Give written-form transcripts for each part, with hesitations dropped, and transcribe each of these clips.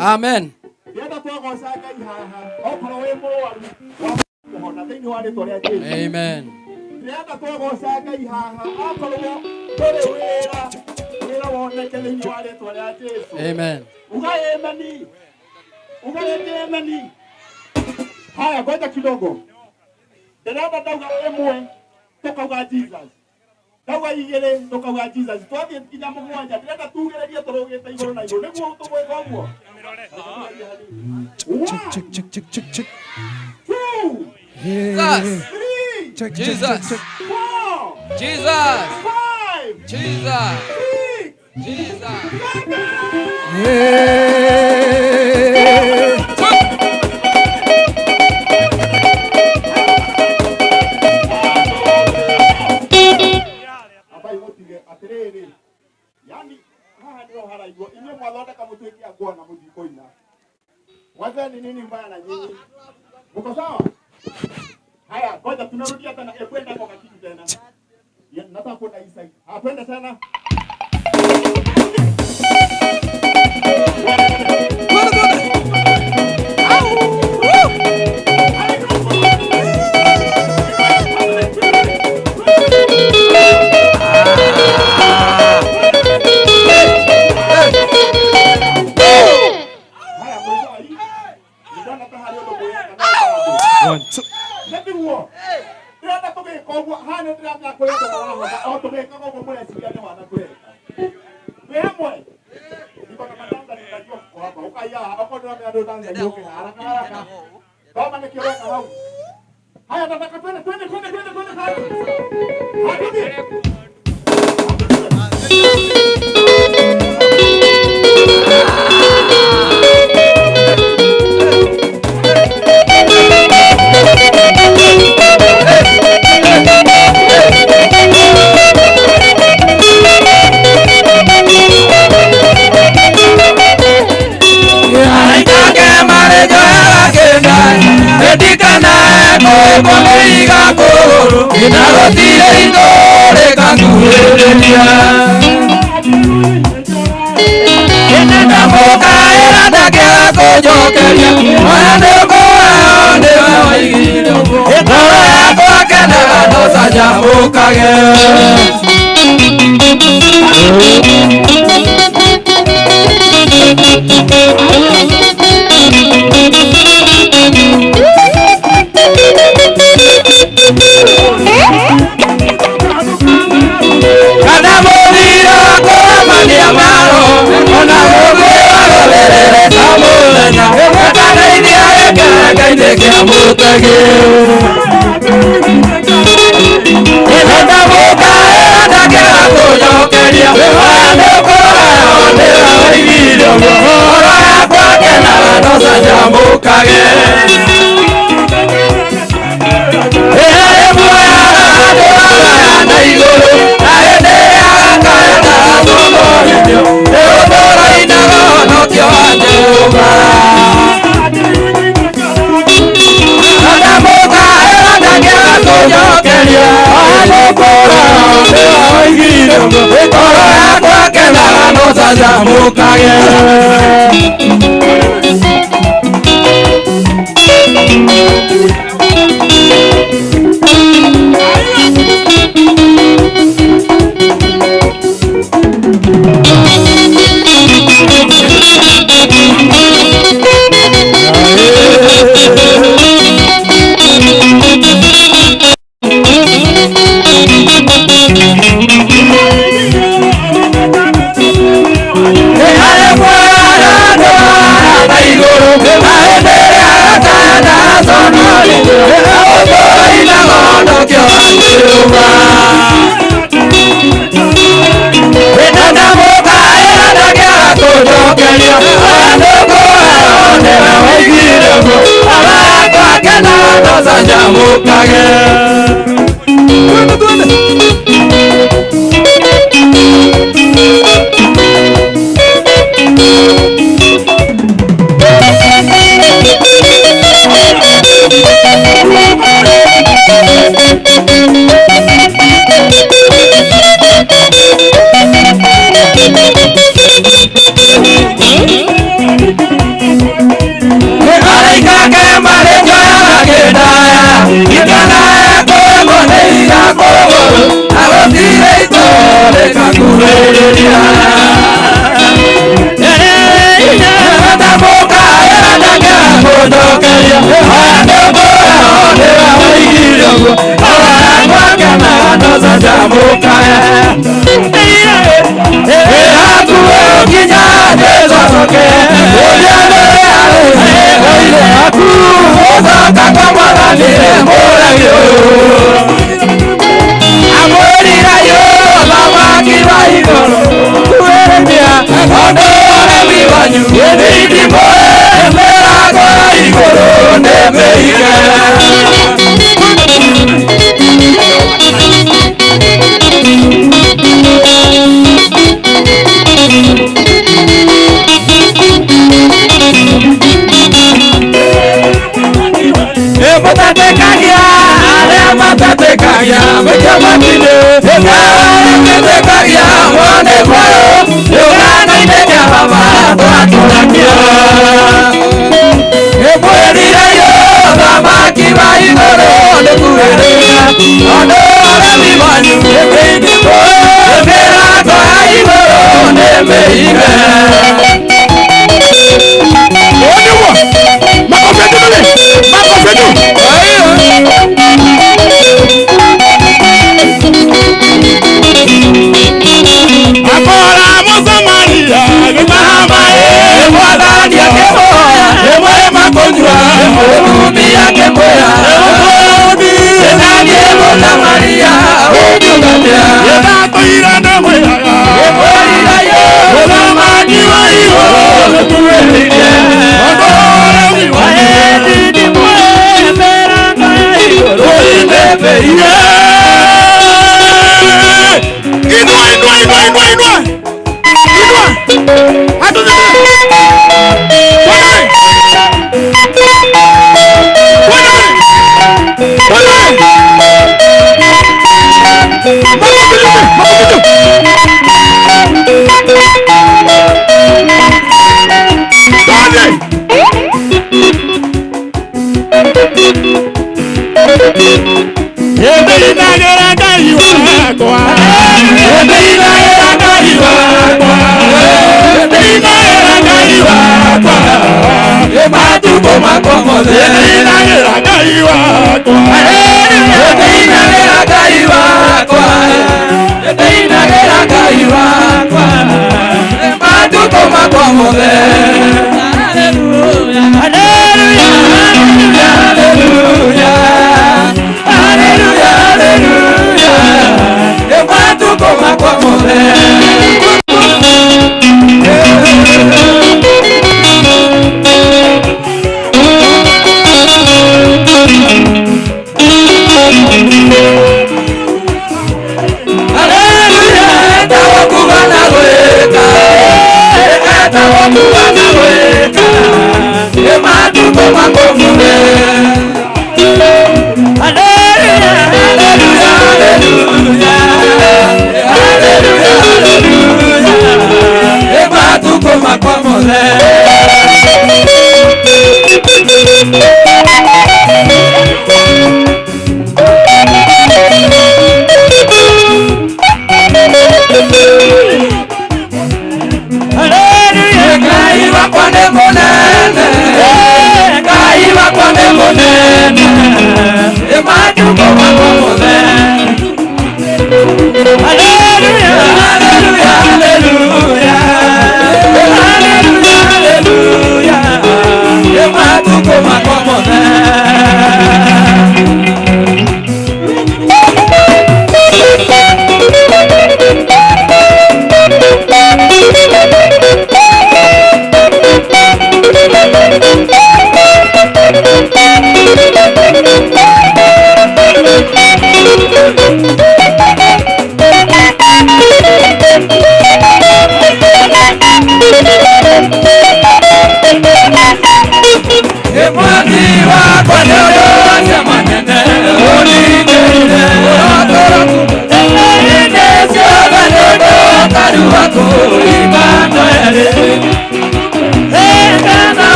Amen. Amen. Amen. Haya, ngoja kidogo. Derada dauga emwe toka Jesus. Dauga igere toka Jesus. Twathiĩ kinya mũgwanja. Derada tugererie tũrũgĩte igũrũ na igũrũ. Nĩguo tũgwĩka ũguo. Check. 2. Jesus. 3. Jesus. 4. Jesus. 5. Jesus. 6. Jesus. Wazeni nini mbaya na nyinyi? Mko sawa? Haya, ngoja tunarudia tena. Kwenda kwa kitu tena. Nataka kwenda hii side. Twende tena. Thank you.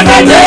Hey!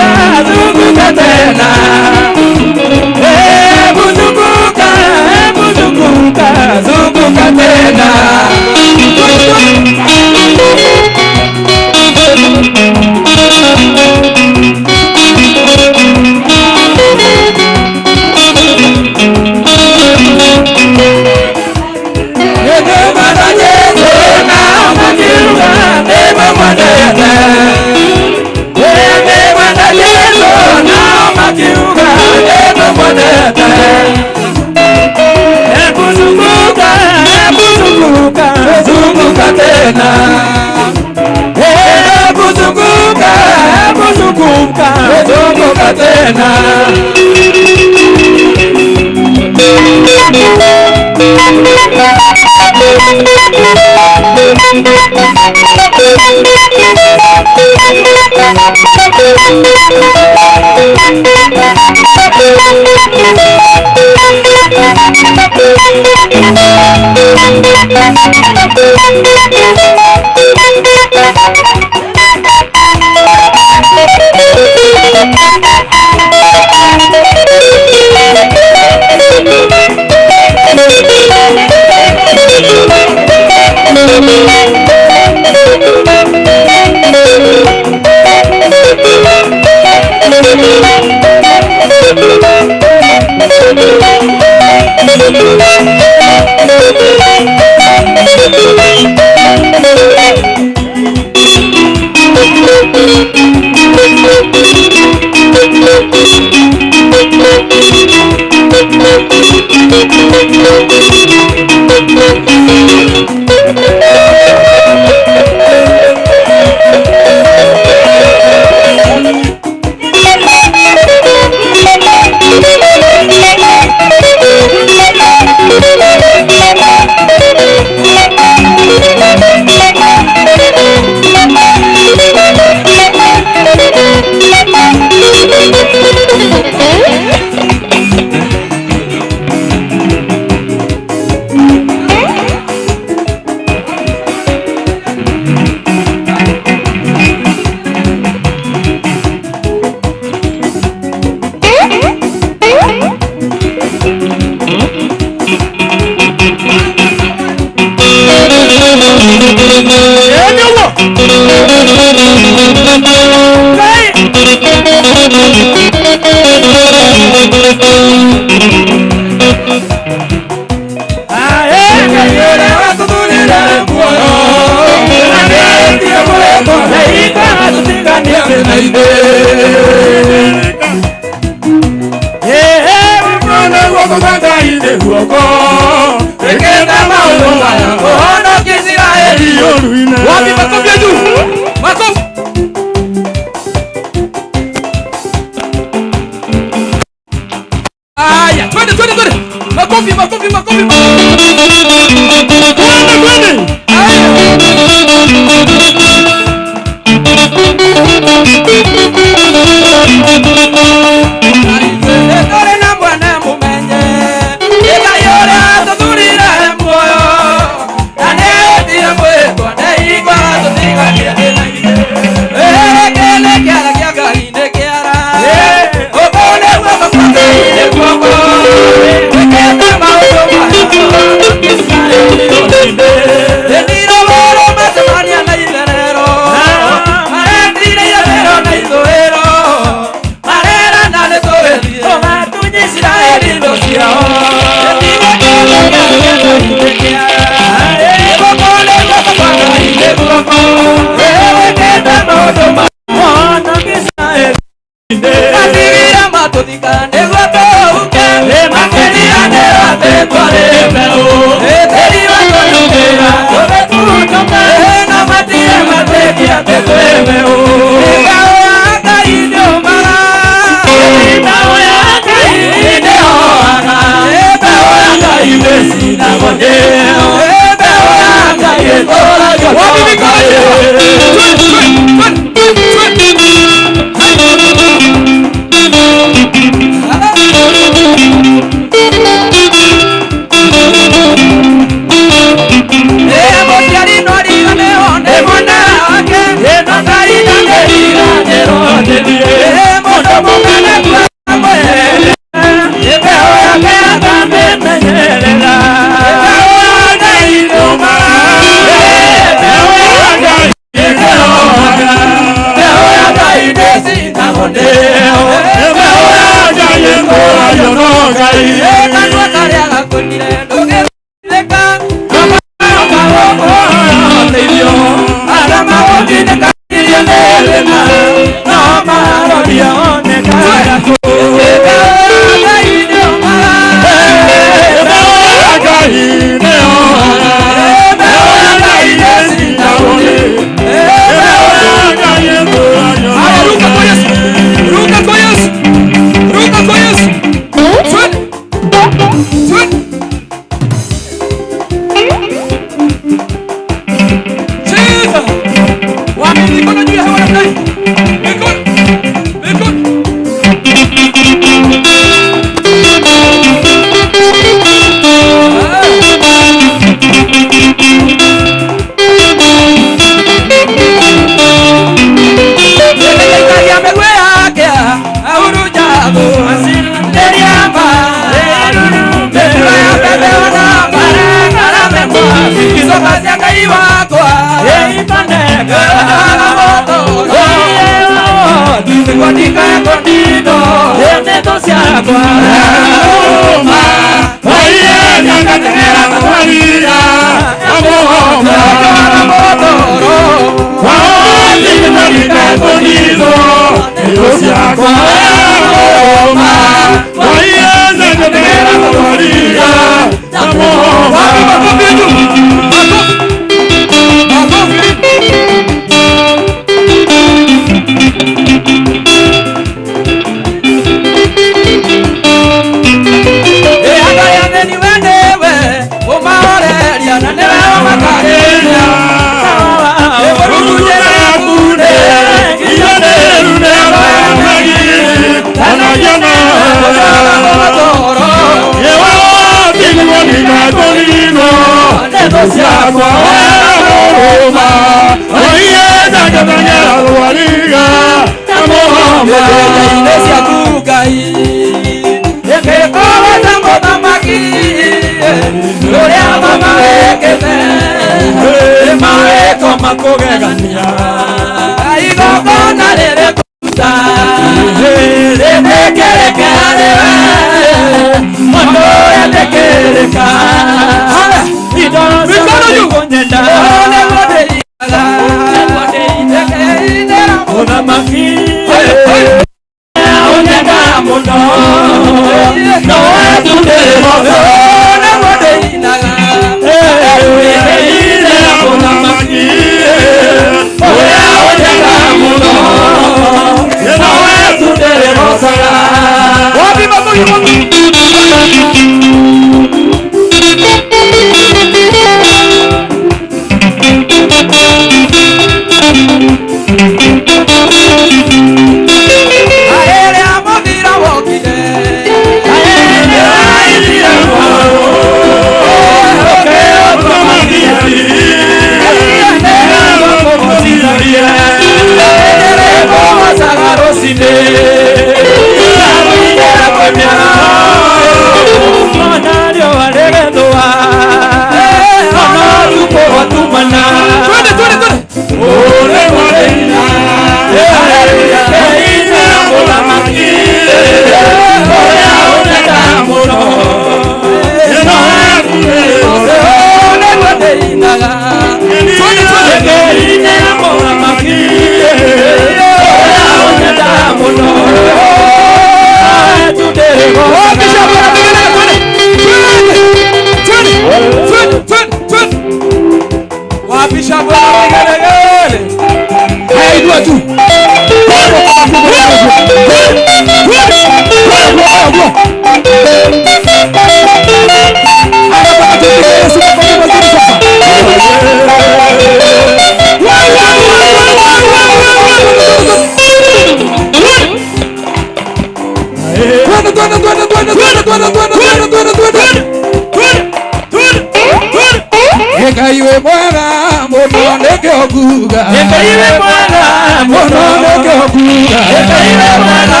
kuga ekaiwe mwana mono ndeke okuga ekaiwe mwana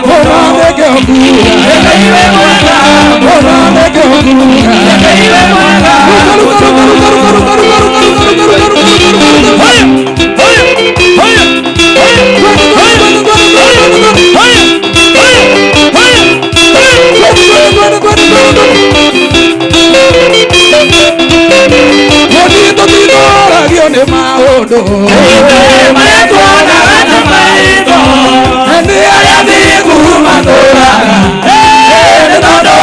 mono ndeke okuga ekaiwe mwana mono ndeke okuga ekaiwe mwana de maodo maetwana na maido ndi aya di kurumandora todo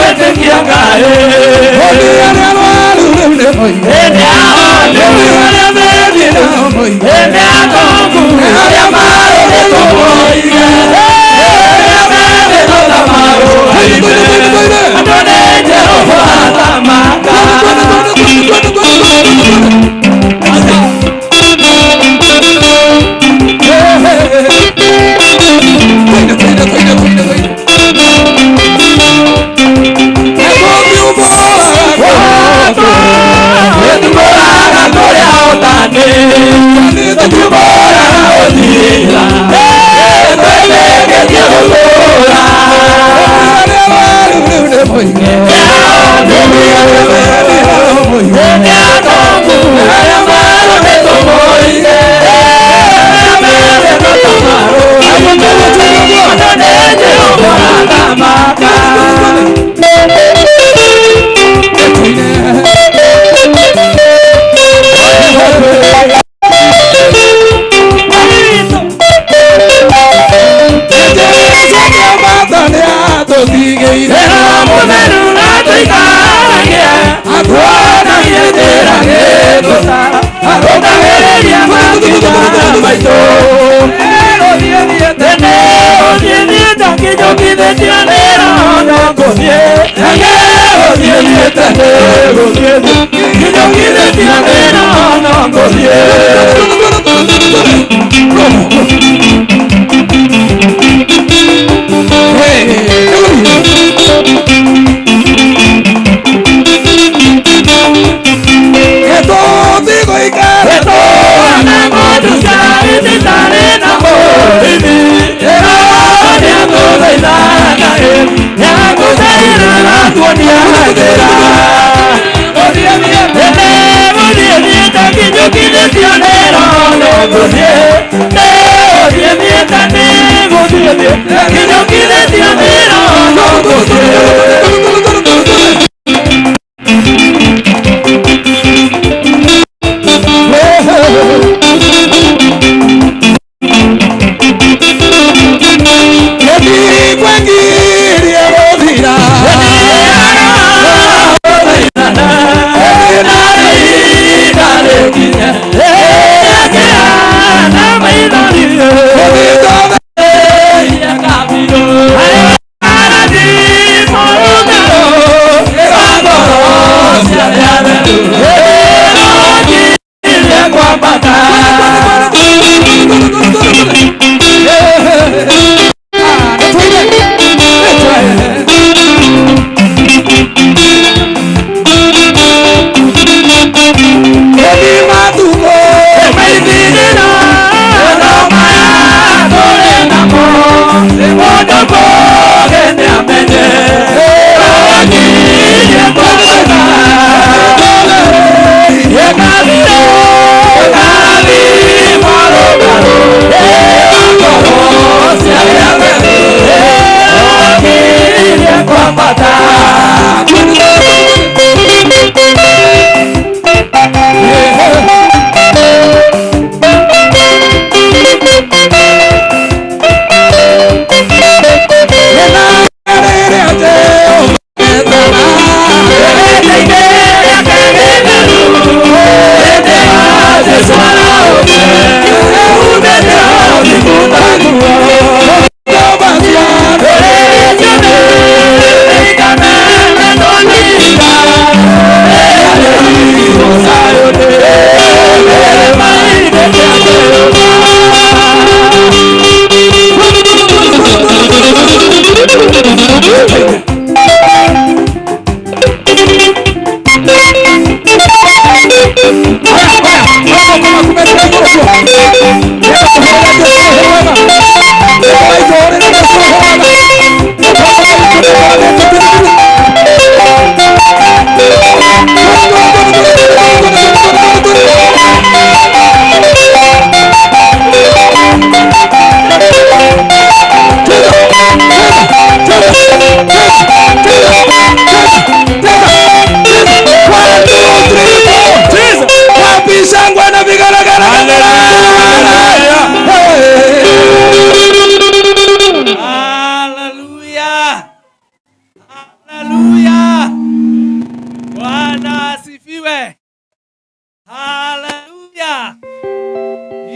wetekianga ndi aya walu de moy ndi aya de moy ndi atongu aya maro de moy adone Jehova tamaka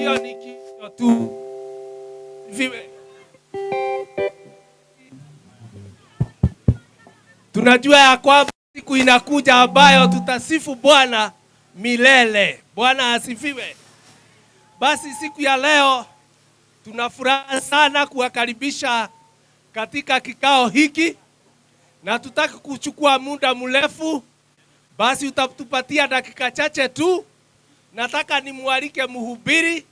hiyo ni kitu tu. Vive. Tunajua ya kwamba siku inakuja ambayo tutasifu Bwana milele. Bwana asifiwe. Basi siku ya leo tunafuraha sana kuwakaribisha katika kikao hiki, na tutaki kuchukua muda mrefu. Basi utatupatia dakika chache tu. Nataka nimwalike mhubiri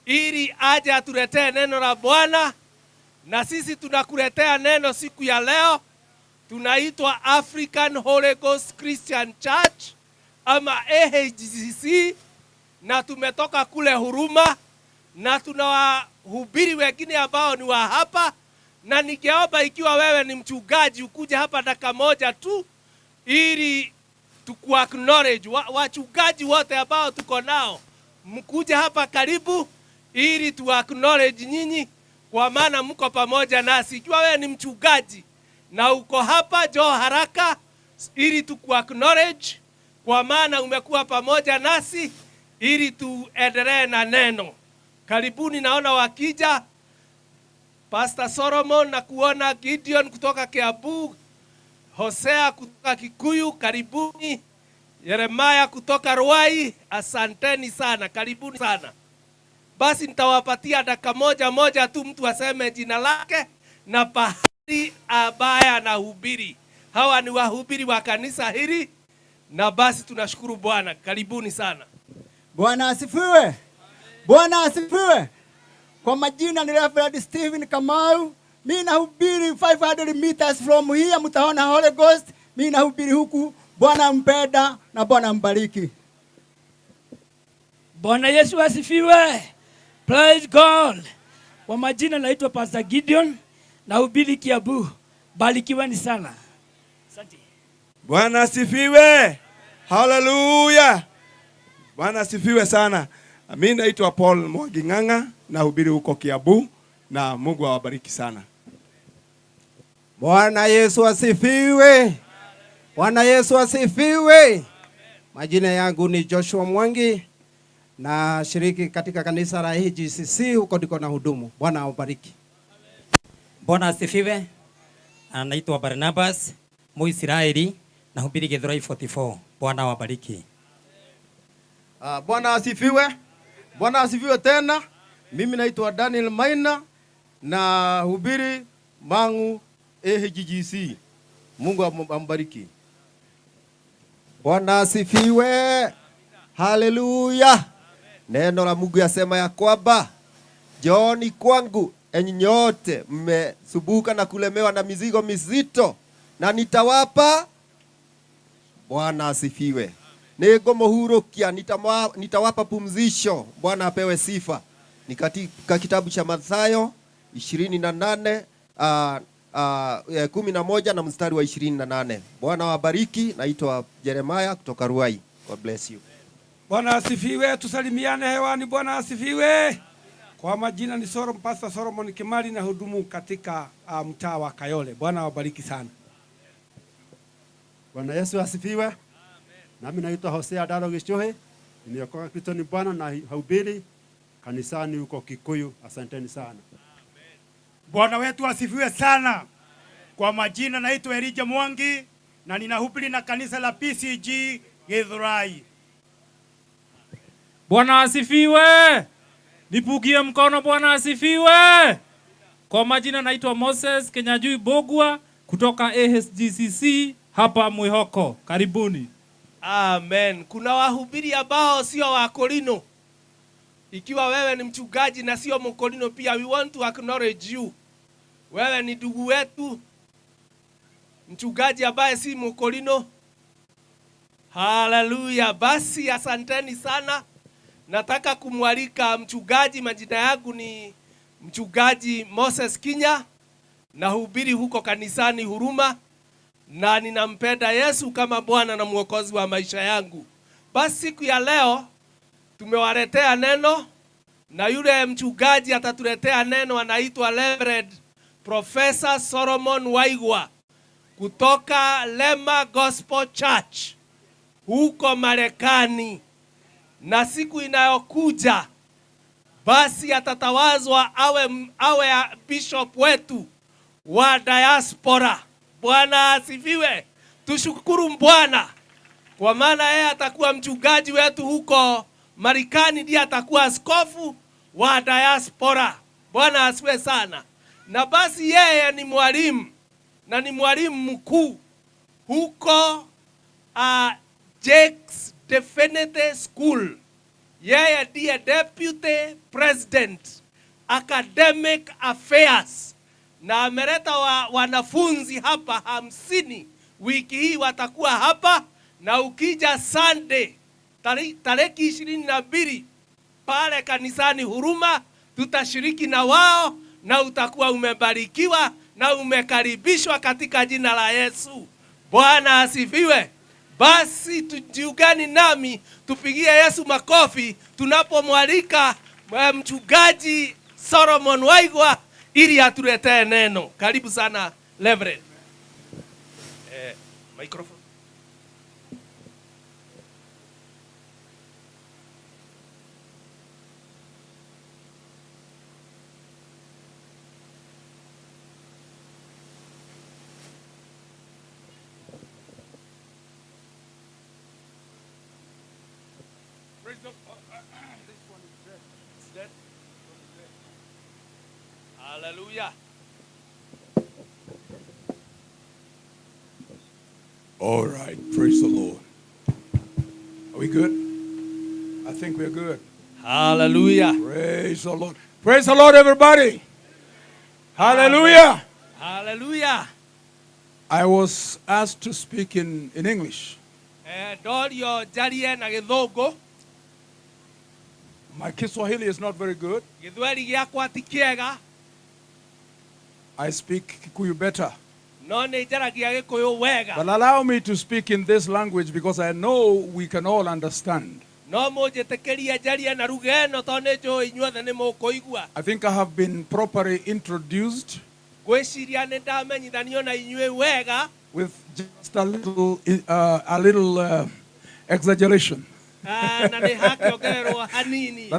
ili aje atuletee neno la Bwana, na sisi tunakuletea neno siku ya leo. Tunaitwa African Holy Ghost Christian Church ama AHGC, na tumetoka kule Huruma, na tuna wahubiri wengine ambao ni wa hapa, na ningeomba ikiwa wewe ni mchungaji ukuje hapa dakika moja tu ili tukuacknowledge. Wachungaji wote ambao tuko nao mkuje hapa karibu ili tuacknowledge nyinyi, kwa maana mko pamoja nasi. Ikiwa wewe ni mchungaji na uko hapa, njoo haraka ili tukuacknowledge, kwa maana umekuwa pamoja nasi ili tuendelee na neno. Karibuni, naona wakija Pastor Solomon na kuona Gideon kutoka Kiambu, Hosea kutoka Kikuyu, karibuni. Yeremia kutoka Ruai, asanteni sana, karibuni sana. Basi nitawapatia dakika moja tu mtu aseme jina lake na pahali ambaye anahubiri. Hawa ni wahubiri wa kanisa hili, na basi tunashukuru Bwana. Karibuni sana. Bwana asifiwe. Bwana asifiwe. Kwa majina ni Reverend Stephen Kamau. Mimi nahubiri 500 meters from here, mtaona Holy Ghost. Mimi nahubiri huku. Bwana mpenda na Bwana mbariki. Bwana Yesu asifiwe. Praise God. Kwa majina naitwa Pastor Gideon, nahubiri Kiambu. Barikiweni sana. Asante. Bwana asifiwe. Hallelujah. Bwana asifiwe sana. Mimi naitwa Paul Mwaginganga, nahubiri huko Kiambu, na Mungu awabariki sana. Bwana Yesu asifiwe. Bwana Yesu asifiwe. Majina yangu ni Joshua Mwangi, na shiriki katika kanisa la AHGC, huko ndiko na hudumu. Bwana awabariki. Bwana asifiwe. Anaitwa Barnabas Muisraeli, nahubiri Githurai 44. Bwana awabariki. Bwana asifiwe. Bwana asifiwe tena. Mimi naitwa Daniel Maina na hubiri Mangu AHGC. Mungu ambariki. Bwana asifiwe. Haleluya. Neno la Mungu yasema ya kwamba njooni kwangu enyi nyote mmesumbuka na kulemewa na mizigo mizito, na nitawapa. Bwana asifiwe. Ningomhurukia, nitawapa pumzisho. Bwana apewe sifa. Ni katika kitabu cha Mathayo 28 11 na mstari wa 28. Bwana wabariki. Naitwa Jeremiah kutoka Ruai. God bless you. Bwana asifiwe. Tusalimiane hewani. Bwana asifiwe. Kwa majina ni Pastor Solomon Kimali, na hudumu katika mtaa wa Kayole. Bwana wabariki sana. Bwana Yesu asifiwe. Nami naitwa Hosea Daro Gishohe, nimeokoka Kristo ni Bwana, na hubiri kanisani huko Kikuyu. Asanteni sana. Bwana wetu asifiwe sana. Kwa majina naitwa Elijah Mwangi, na ninahubiri na kanisa la PCG Githurai. Bwana asifiwe. Nipugie mkono. Bwana asifiwe. Kwa majina naitwa Moses Kenyajui Bogwa kutoka AHGC hapa Mwihoko. Karibuni. Amen. Kuna wahubiri ambao sio wa Kolino. Ikiwa wewe ni mchungaji na sio Mkolino pia, we want to acknowledge you. Wewe ni ndugu wetu, mchungaji ambaye si Mkolino. Hallelujah. Basi asanteni sana. Nataka kumwalika mchungaji. Majina yangu ni mchungaji Moses Kinya, na hubiri huko kanisani Huruma, na ninampenda Yesu kama Bwana na Mwokozi wa maisha yangu. Basi siku ya leo tumewaletea neno, na yule mchungaji atatuletea neno anaitwa Reverend Professor Solomon Waigwa kutoka Lema Gospel Church huko Marekani. Na siku inayokuja basi atatawazwa awe bishop wetu wa diaspora. Bwana asifiwe. Tushukuru Bwana kwa maana yeye atakuwa mchungaji wetu huko Marekani, ndiye atakuwa askofu wa diaspora. Bwana asifiwe sana. Na basi yeye ni mwalimu na ni mwalimu mkuu huko Jake's Definite School. Yeye ndiye deputy president academic affairs, na ameleta wanafunzi hapa 50 wiki hii watakuwa hapa, na ukija Sunday tariki 22 pale kanisani Huruma tutashiriki na wao, na utakuwa umebarikiwa na umekaribishwa katika jina la Yesu. Bwana asifiwe. Basi tujiungane nami tupigie Yesu makofi tunapomwalika mchungaji Solomon Waigwa ili atuletee neno. Karibu sana Reverend. Microphone. Hallelujah. All right, praise the Lord. Are we good? I think we're good. Hallelujah. Praise the Lord. Praise the Lord, everybody. Hallelujah. Hallelujah. I was asked to speak in English. My Kiswahili is not very good. I speak Kikuyu better. But allow me to speak in this language because I know we can all understand. I think I have been properly introduced with just a little exaggeration. But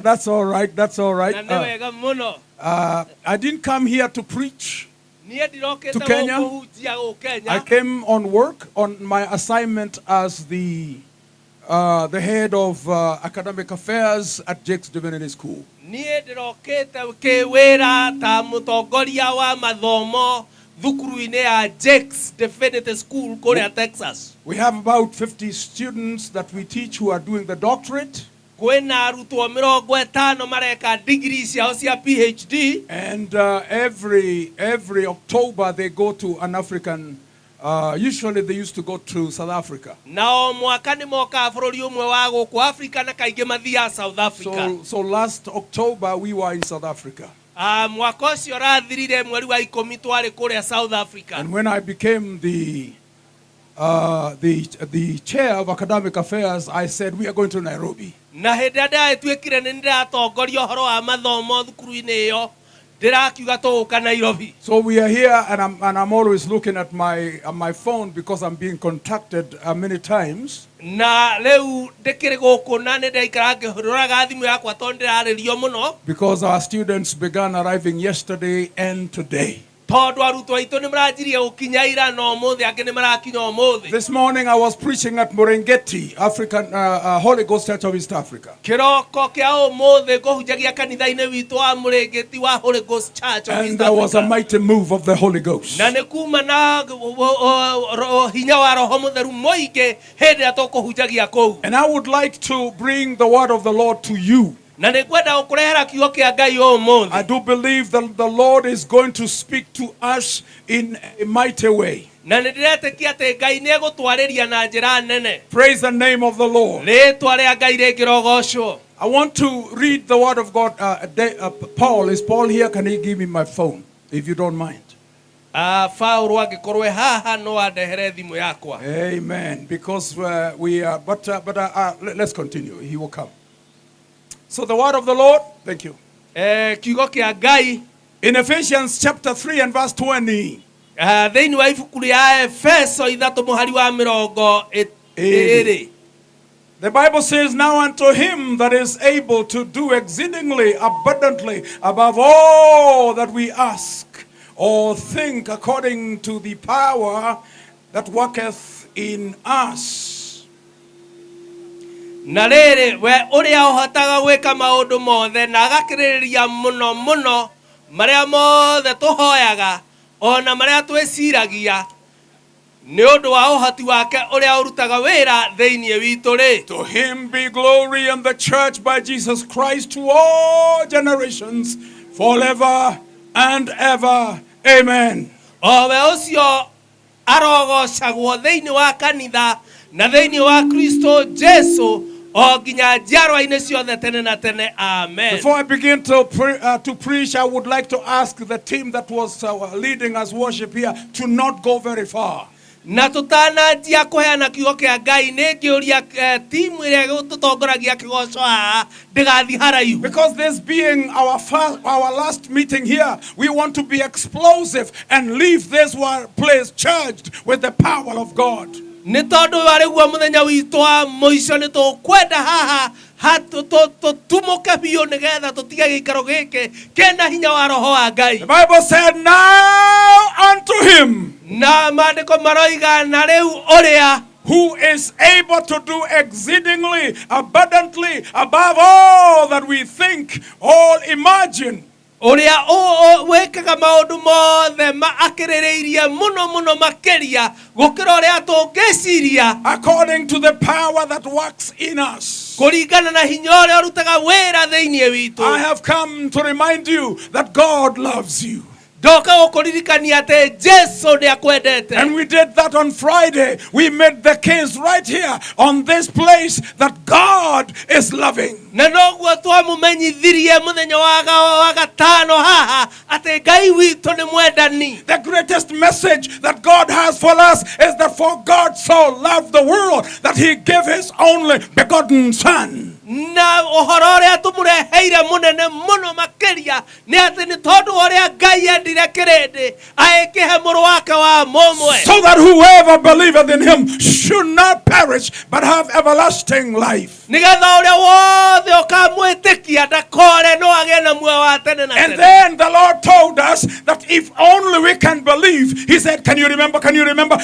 that's all right. That's all right. I didn't come here to preach to Kenya. I came on work on my assignment as the head of academic affairs at Jake's Divinity School. We have about 50 students that we teach who are doing the doctorate. And every October they go to an African, usually they used to go to South Africa. So last October we were in South Africa. And when I became the chair of academic affairs, I said we are going to Nairobi. So we are here, and I'm always looking at my phone because I'm being contacted many times. Because our students began arriving yesterday and today. This morning I was preaching at Murengeti, African Holy Ghost Church of East Africa. And there was a mighty move of the Holy Ghost. And I would like to bring the word of the Lord to you. I do believe that the Lord is going to speak to us in a mighty way. Praise the name of the Lord. I want to read the word of God. Paul, is Paul here? Can he give me my phone, if you don't mind? Amen. Because we are, let's continue. He will come. So the word of the Lord, thank you. In Ephesians chapter 3 and verse 20. The Bible says, now unto him that is able to do exceedingly abundantly above all that we ask or think, according to the power that worketh in us. Na rĩrĩ we ũrĩa ũhotaga gwĩka maũndũ mothe na agakĩrĩrĩria mũno mũno marĩa mothe tũhoyaga ona marĩa twĩciragia nĩ ũndũ wa ũhoti wake ũrĩa ũrutaga wĩra thĩinĩ witũ rĩ. To him be glory in the church by Jesus Christ to all generations forever and ever. Amen. O we ũcio arogocagwo thĩinĩ wa kanitha na thĩinĩ wa Kristo Jesu o nginya njiarwa-inĩ ciothe tene na tene. Amen. Before I begin to preach, I would like to ask the team that was leading us worship here to not go very far. Na tutananjia kuheana kiugo kia Ngai nĩ ngĩũria timu ĩrĩa gũtũtongoragia kĩgoco haha ndĩgathi haraihu. Because this being our last meeting here, we want to be explosive and leave this place charged with the power of God. Nĩ tondũ warĩguo mũthenya witũ wa mũico nĩ tũkwenda haha tũtũmũke biũ nĩgetha tũtige gĩikaro gĩkĩ kĩna hinya wa roho wa Ngai. The Bible said, now unto him na maandĩko maroiga na rĩu ũrĩa who is able to do exceedingly abundantly above all that we think or imagine. Ũrĩa wĩkaga maũndũ mothe akĩrĩrĩirie mũno mũno makĩria gũkĩra ũrĩa tũngĩciria, according to the power that works in us. kũringana na hinya ũrĩa ũrutaga wĩra thĩinĩ witũ. I have come to remind you that God loves you. And we did that on Friday. We made the case right here on this place that God is loving. The greatest message that God has for us is that for God so loved the world that he gave his only begotten Son. Na ũhoro ũrĩa tũmũreheire mũnene mũno makĩria nĩ atĩ nĩ tondũ ũrĩa Ngai endire kĩrĩndĩ agĩkĩhe mũrũ wake wa mũmwe, so that whoever believeth in him should not perish but have everlasting life. nĩgetha ũrĩa wothe ũkamwĩtĩkia ndakore no agĩe na muoyo wa tene na tene. And then the Lord told us that if only we can believe, he said, can you remember?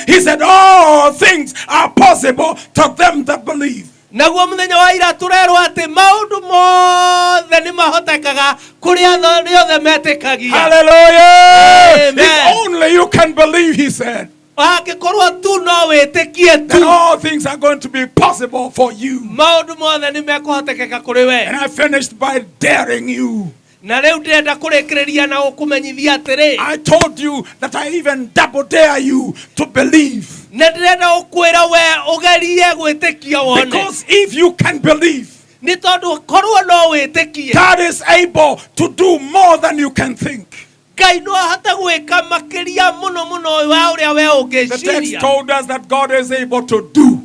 He said, all things are possible to them that believe. Naguo mũthenya wa ira turerwo atĩ maũndũ mothe nĩ mahotekaga kũrĩ othe metĩkagia. Hallelujah! If only you can believe, he said, angĩkorwo tu no wĩtĩkie tu, then all things are going to be possible for you. Maũndũ mothe nĩ mekũhotekeka kũrĩ we. And I finished by daring you. Na rĩu ndĩrenda kũrĩkĩrĩria na gũkũmenyithia atĩrĩ, I told you that I even double dare you to believe. Na ndĩrenda gũkwĩra we ũgerie gwĩtĩkia wone. Because if you can believe, nĩ tondũ korwo no wĩtĩkie, God is able to do more than you can think. Ngai no ahote gwĩka makĩria mũno mũno wa ũrĩa we ũngĩciria. The text told us that God is able to do.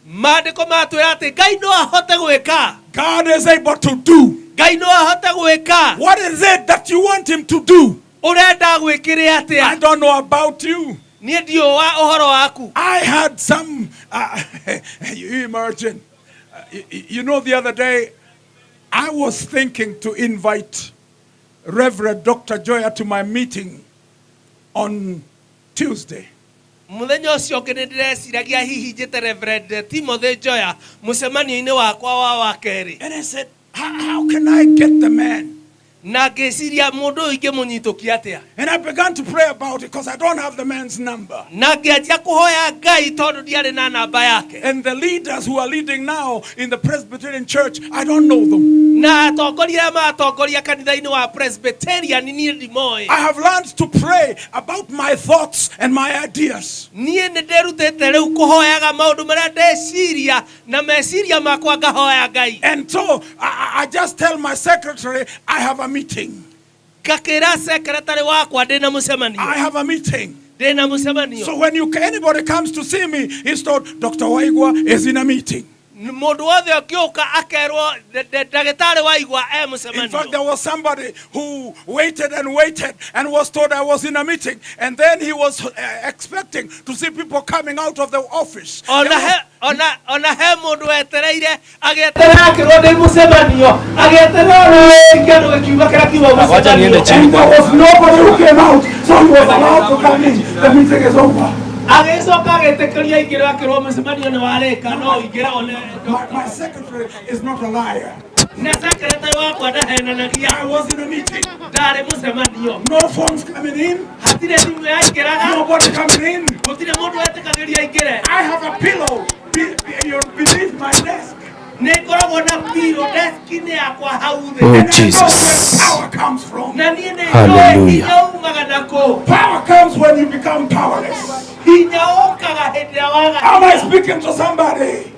Maandĩko matwĩra atĩ Ngai no ahote gwĩka. God is able to do. Ngai no ahote gwĩka. What is it that you want him to do? Ũrenda gwĩkĩre atĩa? I don't know about you. Niĩ ndiũĩ ũhoro waku. I had some you imagine. You know, the other day I was thinking to invite Reverend Dr. Joya to my meeting on Tuesday. Mũthenya ũcio ũngĩ nĩ ndĩreciragia hihi njĩte Reverend Timothy Joya mũcemanio-inĩ wakwa wa wakerĩ. And I said, how can I get the man? Na ngĩciria mũndũ ũyũ ingĩmũnyitũkia atĩa. And I began to pray about it because I don't have the man's number. Na ngĩanjia kũhoya Ngai tondũ ndiarĩ na namba yake. And the leaders who are leading now in the Presbyterian Church, I don't know them. Na atongoria matongoria kanitha-inĩ wa Presbyterian niĩ ndimoĩ. I have learned to pray about my thoughts and my ideas. Niĩ nĩ ndĩrutĩte rĩu kũhoyaga maũndũ marĩa ndeciria na meciria makwa ngahoya Ngai. And so I just tell my secretary, I have a meeting. Kakĩra secretary wakwa ndĩna mũcemanio. I have a meeting. Ndĩna mũcemanio. So when anybody comes to see me, he's told, Dr. Waigwa is in a meeting. In fact, there was somebody who waited and was told I was in a meeting, and then he was expecting to see people coming out of the office. And there was nobody who came out, so he was allowed to come in. The meeting is over. My secretary is not a liar. I was in a meeting. No phones coming in. Nobody coming in. I have a pillow beneath my desk. Oh, Jesus. Power comes from. Hallelujah. Power comes when you become powerless. Am I speaking to somebody?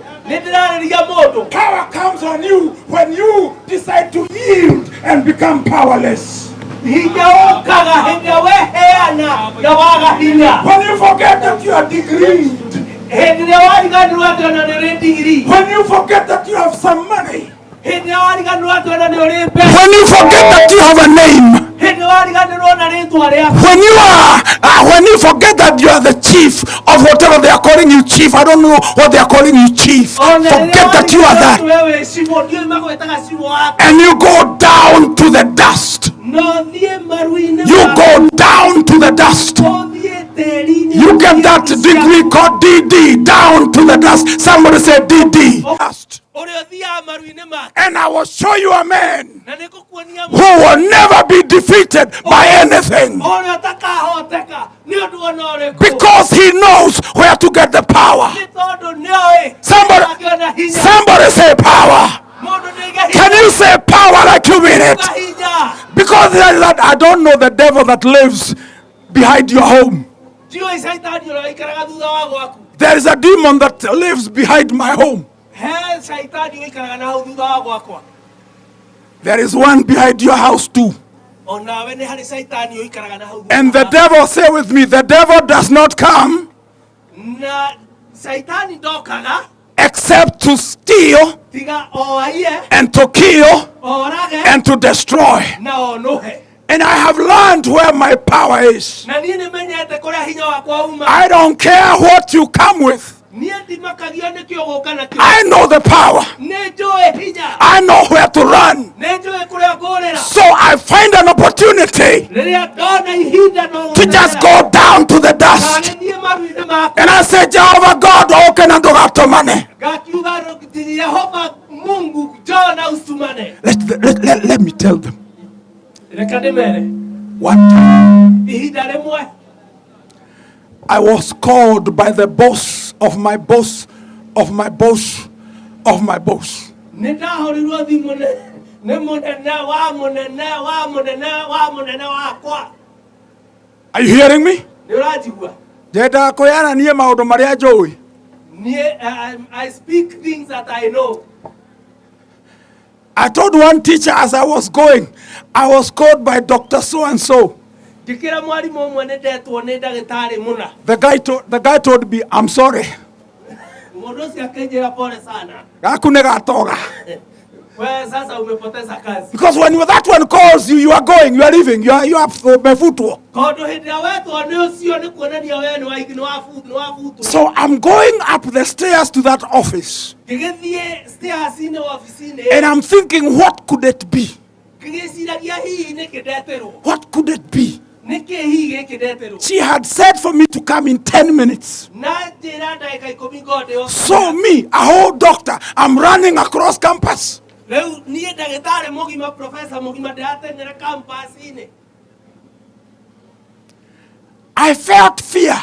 Power comes on you when you decide to yield and become powerless. When you forget that you are degreed. When you forget that you have some money. When you forget that you have a name. When you forget that you are the chief of whatever they are calling you chief. I don't know what they are calling you chief. Forget that you are that. And you go down to the dust. You go down to the dust. You get that degree called DD, down to the dust. Somebody said DD. Dust. And I will show you a man who will never be defeated by anything. Because he knows where to get the power. Somebody say power. Can you say power like you mean it? Because I don't know the devil that lives behind your home. There is a demon that lives behind my home. There is one behind your house too. And the devil, say with me, the devil does not come except to steal and to kill and to destroy. And I have learned where my power is. I don't care what you come with. I know the power. I know where to run. So I find an opportunity to just go down to the dust. And I say, Jehovah God, open and go out to money. Let me tell them. One time, I was called by the boss of my boss of my boss of my boss. Are you hearing me? I speak things that I know. I told one teacher as I was going, I was called by Dr. So-and-so. The guy told me, I'm sorry. Because when that one calls you, you are going, you are leaving, you are barefoot. So I'm going up the stairs to that office. And I'm thinking, what could it be? What could it be? She had said for me to come in 10 minutes. So me, a whole doctor, I'm running across campus. I felt fear.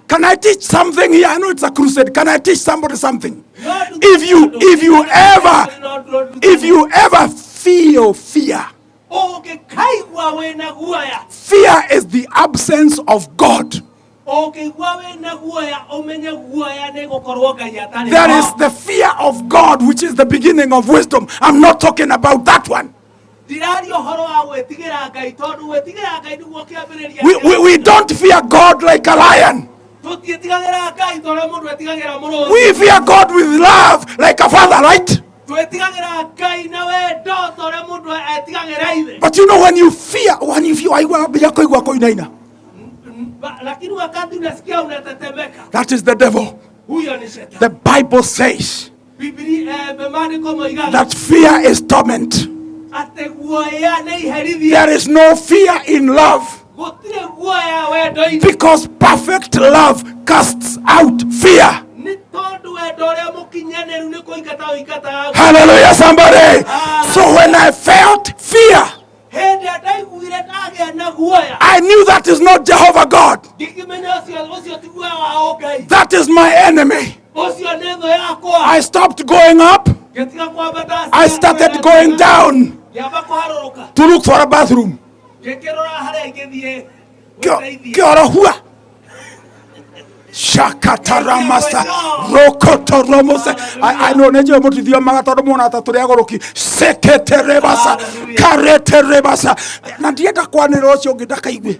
Can I teach something here? I know it's a crusade. Can I teach somebody something? If you ever feel fear, fear is the absence of God. There is the fear of God, which is the beginning of wisdom. I'm not talking about that one. We don't fear God like a lion. We fear God with love like a father, right? But you know when you fear, that is the devil. The Bible says that fear is torment. There is no fear in love, because perfect love casts out fear. Hallelujah, somebody. So when I felt fear, I knew that is not Jehovah God. That is my enemy. I stopped going up. I started going down to look for a bathroom. Shakataramasa Rokotoromosa. I know nejo mutithio magatodo mona taturia goroki seketerebasa kareterebasa na ndienda kwanira ucio ngi ndakaigwe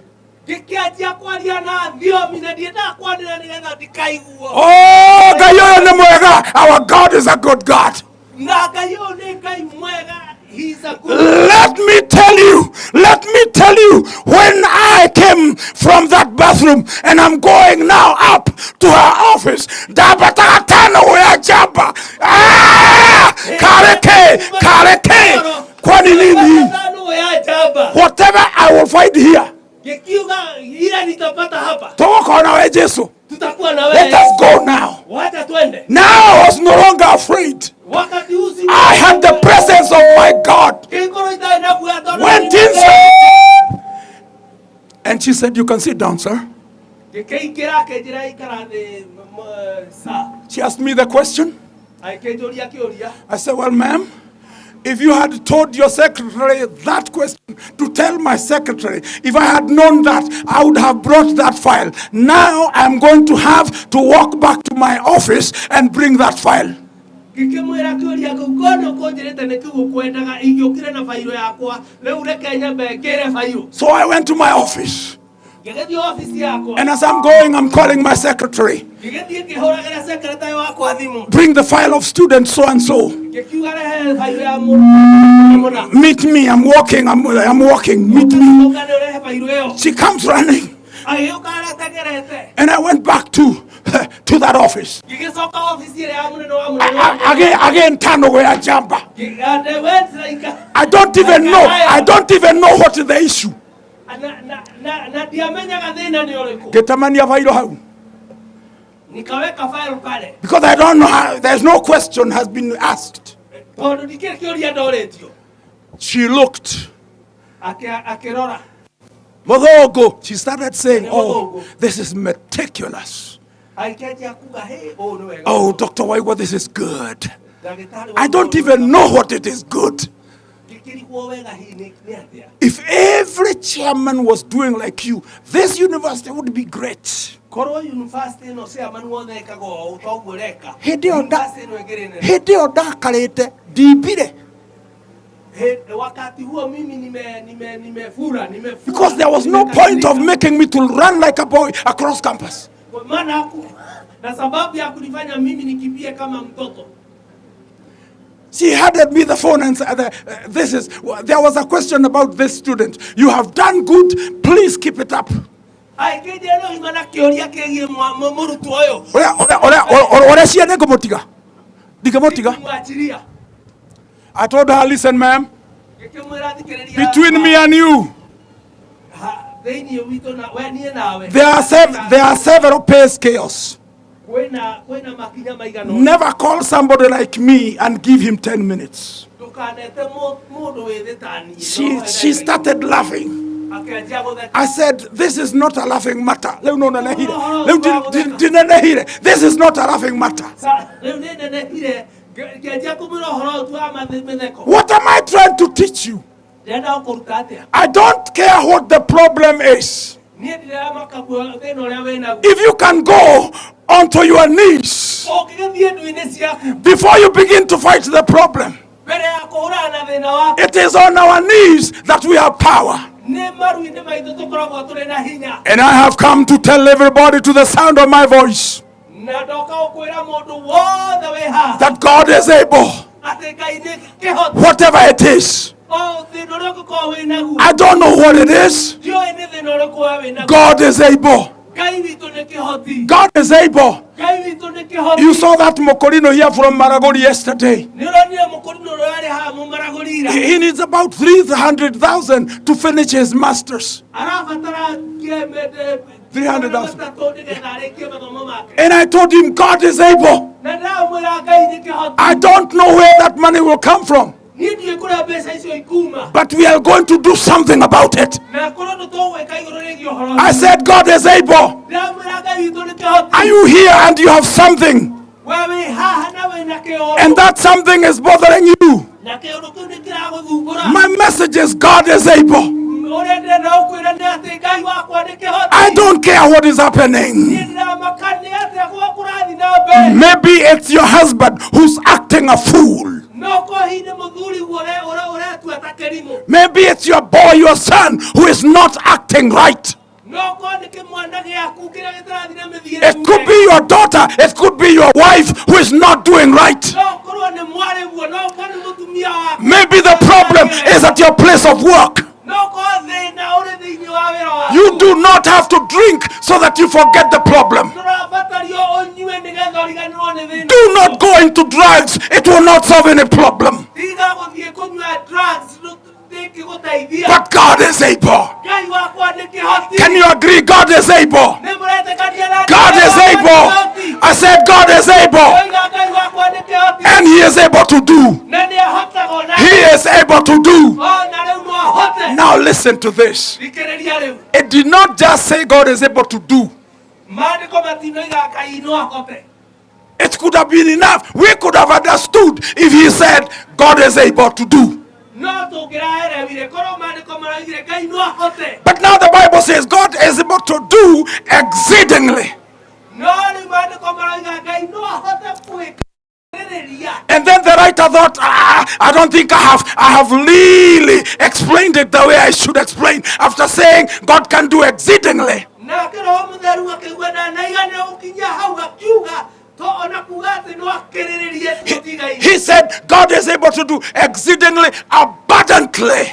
oh Ngai uyu ni mwega. Our God is a good God. Let me tell you, when I came from that bathroom and I'm going now up to her office, whatever I will find here, let us go now. Now I was no longer afraid. I had the presence of my God. Went inside. And she said, you can sit down, sir. She asked me the question. I said, well, ma'am, if you had told your secretary that question to tell my secretary, if I had known that, I would have brought that file. Now I'm going to have to walk back to my office and bring that file. So I went to my office. And as I'm going, I'm calling my secretary. Bring the file of student so and so. Meet me. I'm walking. Meet me. She comes running. And I went back to that office. Again, turn away a jumper. I don't even know what is the issue. Because I don't know how, there's no question has been asked. She looked. She started saying, oh, this is meticulous. Oh, Dr. Waiwa, this is good. I don't even know what it is good. If every chairman was doing like you, this university would be great. Because there was no point of making me to run like a boy across campus. She handed me the phone and said, there was a question about this student. You have done good, please keep it up. I told her, listen, ma'am, between me and you, there are several pay scales. Never call somebody like me and give him 10 minutes. She started laughing. I said, this is not a laughing matter. This is not a laughing matter. What am I trying to teach you? I don't care what the problem is. If you can go onto your knees before you begin to fight the problem, it is on our knees that we have power. And I have come to tell everybody to the sound of my voice that God is able. Whatever it is. I don't know what it is. God is able. God is able. You saw that Mokorino here from Maragoli yesterday. He needs about 300,000 to finish his masters. 300,000. And I told him God is able. I don't know where that money will come from. But we are going to do something about it. I said God is able. Are you here and you have something? And that something is bothering you. My message is God is able. I don't care what is happening. Maybe it's your husband who's acting a fool. Maybe it's your boy, your son, who is not acting right. It could be your daughter, it could be your wife who is not doing right. Maybe the problem is at your place of work. You do not have to drink so that you forget the problem. Do not go into drugs, it will not solve any problem. But God is able. Can you agree God is able? God is able. I said God is able. And he is able to do. He is able to do. Now listen to this. It did not just say God is able to do. It could have been enough. We could have understood if he said God is able to do. But now the Bible says God is able to do exceedingly. And then the writer thought, I don't think I have really explained it the way I should explain. After saying God can do exceedingly. He said God is able to do exceedingly abundantly.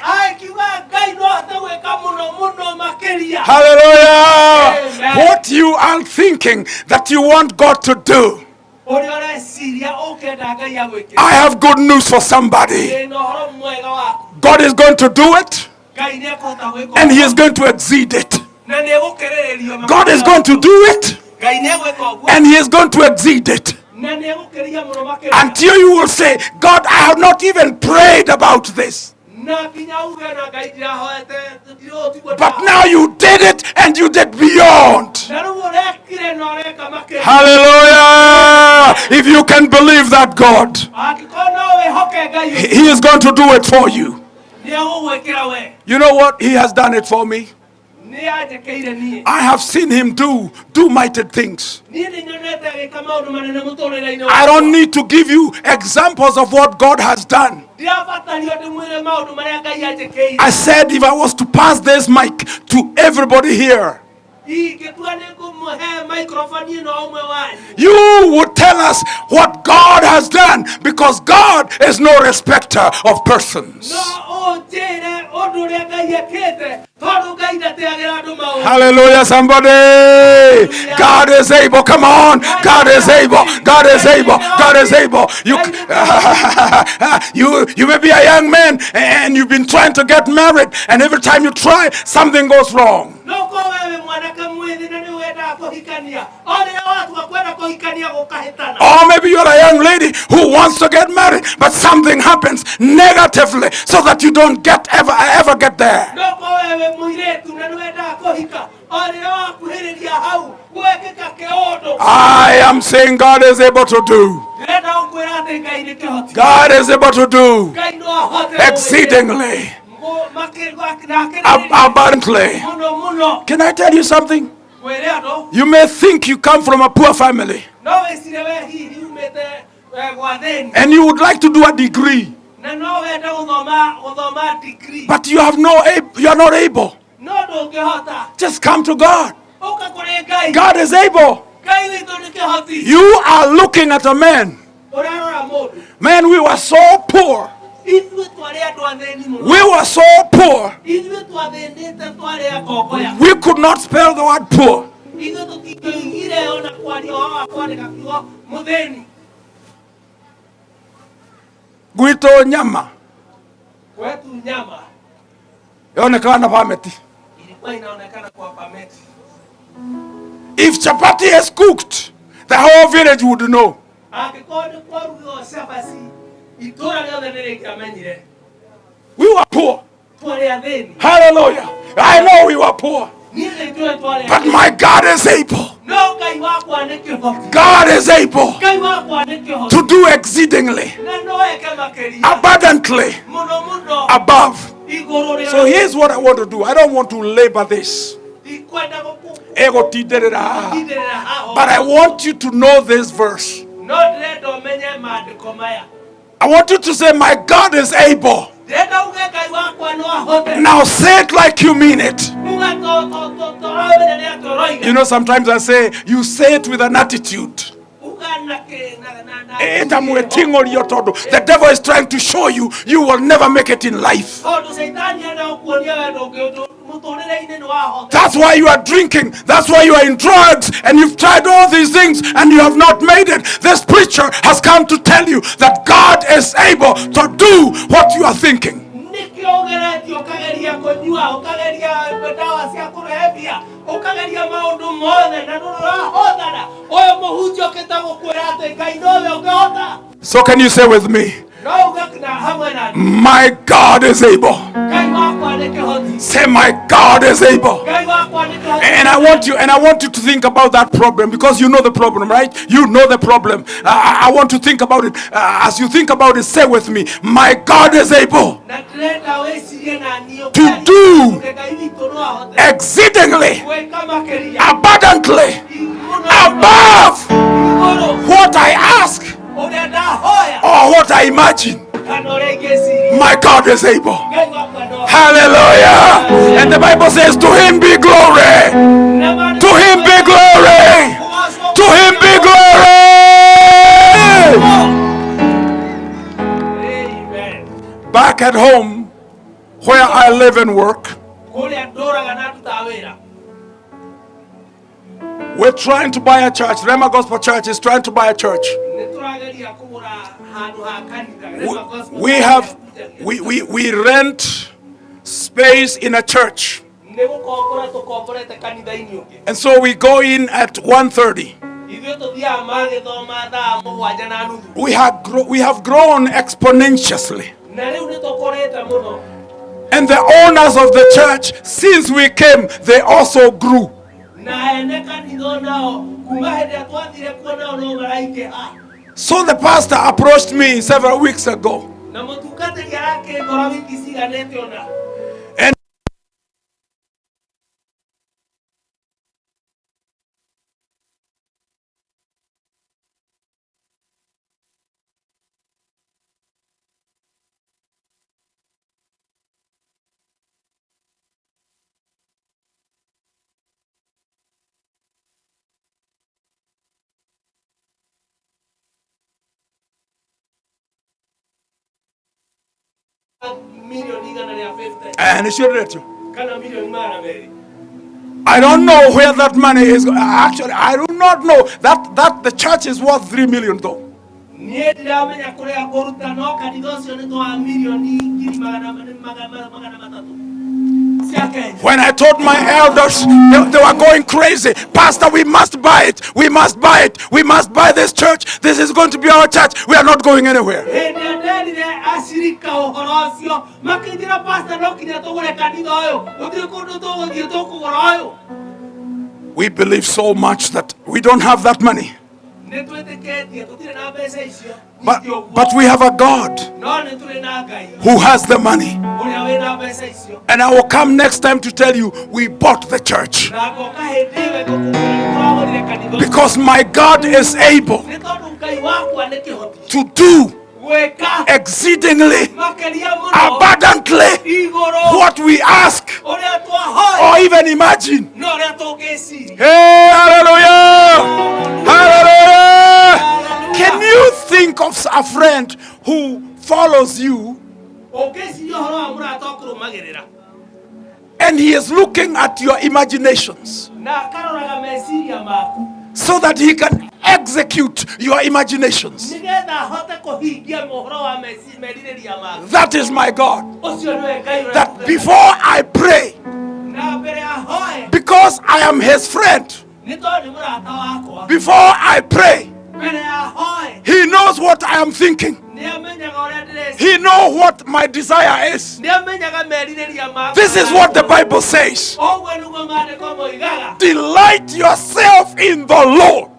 Hallelujah. Amen. What you are thinking that you want God to do, I have good news for somebody. God is going to do it, and he is going to exceed it. God is going to do it, and he is going to exceed it. Until you will say, God, I have not even prayed about this. But now you did it, and you did beyond. Hallelujah. If you can believe that God, he is going to do it for you. You know what? He has done it for me. I have seen him do mighty things. I don't need to give you examples of what God has done. I said if I was to pass this mic to everybody here, you would tell us what God has done, because God is no respecter of persons. Hallelujah, somebody. God is able. Come on. God is able. God is able. God is able. You may be a young man and you've been trying to get married, and every time you try, something goes wrong. Or maybe you're a young lady who wants to get married, but something happens negatively so that you don't ever get there. I am saying God is able to do. God is able to do exceedingly, abundantly. Can I tell you something? You may think you come from a poor family, and you would like to do a degree. But you are not able. Just come to God. God is able. You are looking at a man. Man, we were so poor. We were so poor. We could not spell the word poor. Gwito nyama. Yaonekana pameti. If chapati is cooked, the whole village would know. We were poor. Hallelujah. I know we were poor. But my God is able. God is able to do exceedingly, abundantly, above. So here's what I want to do. I don't want to labor this. But I want you to know this verse. I want you to say, my God is able. Now say it like you mean it. You know, sometimes I say, you say it with an attitude. The devil is trying to show you, you will never make it in life. That's why you are drinking. That's why you are in drugs. And you've tried all these things and you have not made it. This preacher has come to tell you that God is able to do what you are thinking. So can you say with me, my God is able. Say, my God is able. And I want you to think about that problem, because you know the problem, right? You know the problem. I want to think about it. As you think about it, say with me, my God is able to do exceedingly, abundantly, above what I ask or what I imagine. My God is able. Hallelujah. And the Bible says, to him be glory. To him be glory. To him be glory. Back at home, where I live and work, we're trying to buy a church. Rema Gospel Church is trying to buy a church. We rent space in a church. And so we go in at 1:30. We have grown exponentially. And the owners of the church, since we came, they also grew. So the pastor approached me several weeks ago. And I don't know where that money is. Actually, I do not know that the church is worth 3 million though. When I told my elders, they were going crazy. Pastor, we must buy it. We must buy it. We must buy this church. This is going to be our church. We are not going anywhere. We believe so much that we don't have that money. But we have a God who has the money. And I will come next time to tell you we bought the church. Because my God is able to do exceedingly, abundantly, what we ask or even imagine. Hey, hallelujah! Hallelujah! Can you think of a friend who follows you and he is looking at your imaginations so that he can execute your imaginations? That is my God. That before I pray, because I am his friend, before I pray, he knows what I am thinking. He knows what my desire is. This is what the Bible says. Delight yourself in the Lord.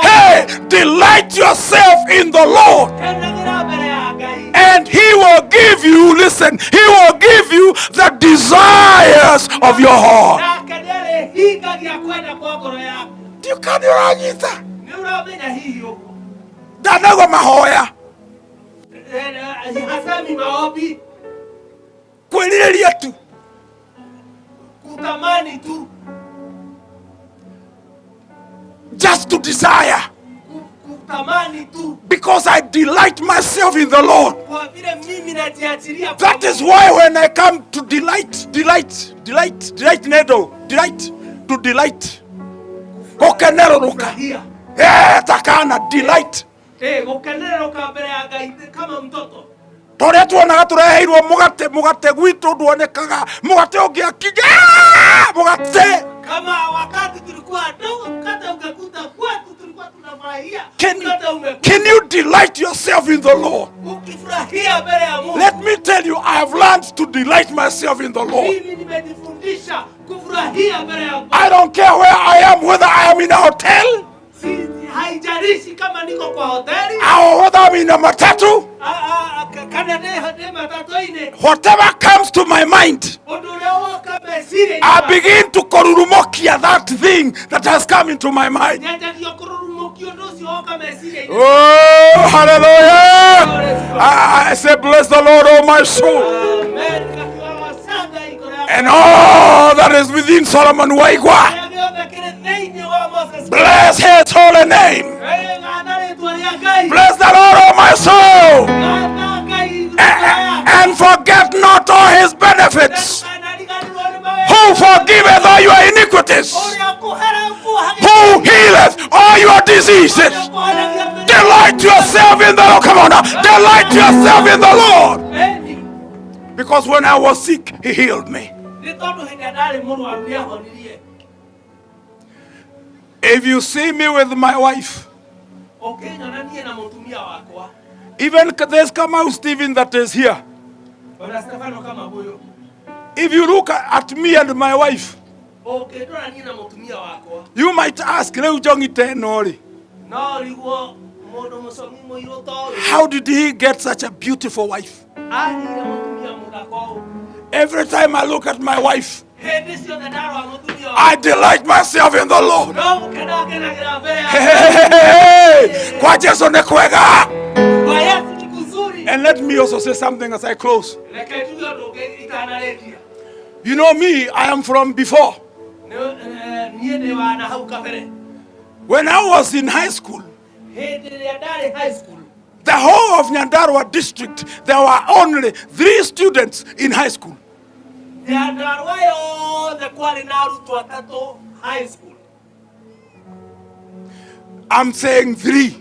Hey, delight yourself in the Lord. And he will give you, listen, he will give you the desires of your heart. You can't imagine that. Danago mahoya. Kwelilia tu. Kutamani tu. Just to desire. Because I delight myself in the Lord. That is why when I come to delight, to delight. Takana, delight. Tore tuonaga tureheirwo mugate gwitu nduonekaga mugate ungiakija mugate kama wakati tulikuwa dogo mkate ukakuta kwetu tulikuwa tunafurahia. Can you delight yourself in the Lord? Ukifurahia mbele ya Mungu. Let me tell you, I have learned to delight myself in the Lord. Mimi nimejifundisha kufurahia mbele ya Mungu. I don't care where I am, whether I am in a hotel, haijalishi kama niko kwa hoteli au whether I'm in a matatu, whatever comes to my mind, I begin to korurumokia that thing that has come into my mind. Oh, hallelujah! I say, bless the Lord, oh my soul, and all that is within Solomon Waigwa. Bless his holy name. Bless the Lord, oh my soul, and forget not all his benefits, who forgiveth all your iniquities, who healeth all your diseases. Delight yourself in the Lord. Come on now. Delight yourself in the Lord. Because when I was sick, he healed me. If you see me with my wife, even there's Kamau Stephen that is here. If you look at me and my wife, you might ask, how did he get such a beautiful wife? Every time I look at my wife, I delight myself in the Lord. And let me also say something as I close. You know me, I am from before. When I was in high school, the whole of Nyandarua district, there were only 3 students in high school. I'm saying 3.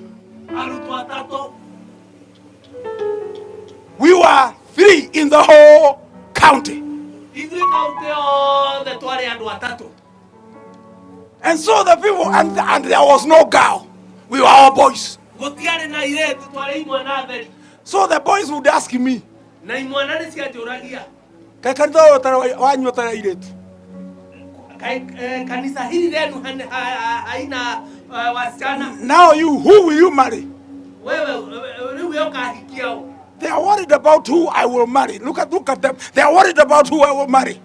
We were 3 in the whole county. And so the people, and there was no girl. We were all boys. So the boys would ask me, now you, who will you marry? They are worried about who I will marry. Look at them. They are worried about who I will marry.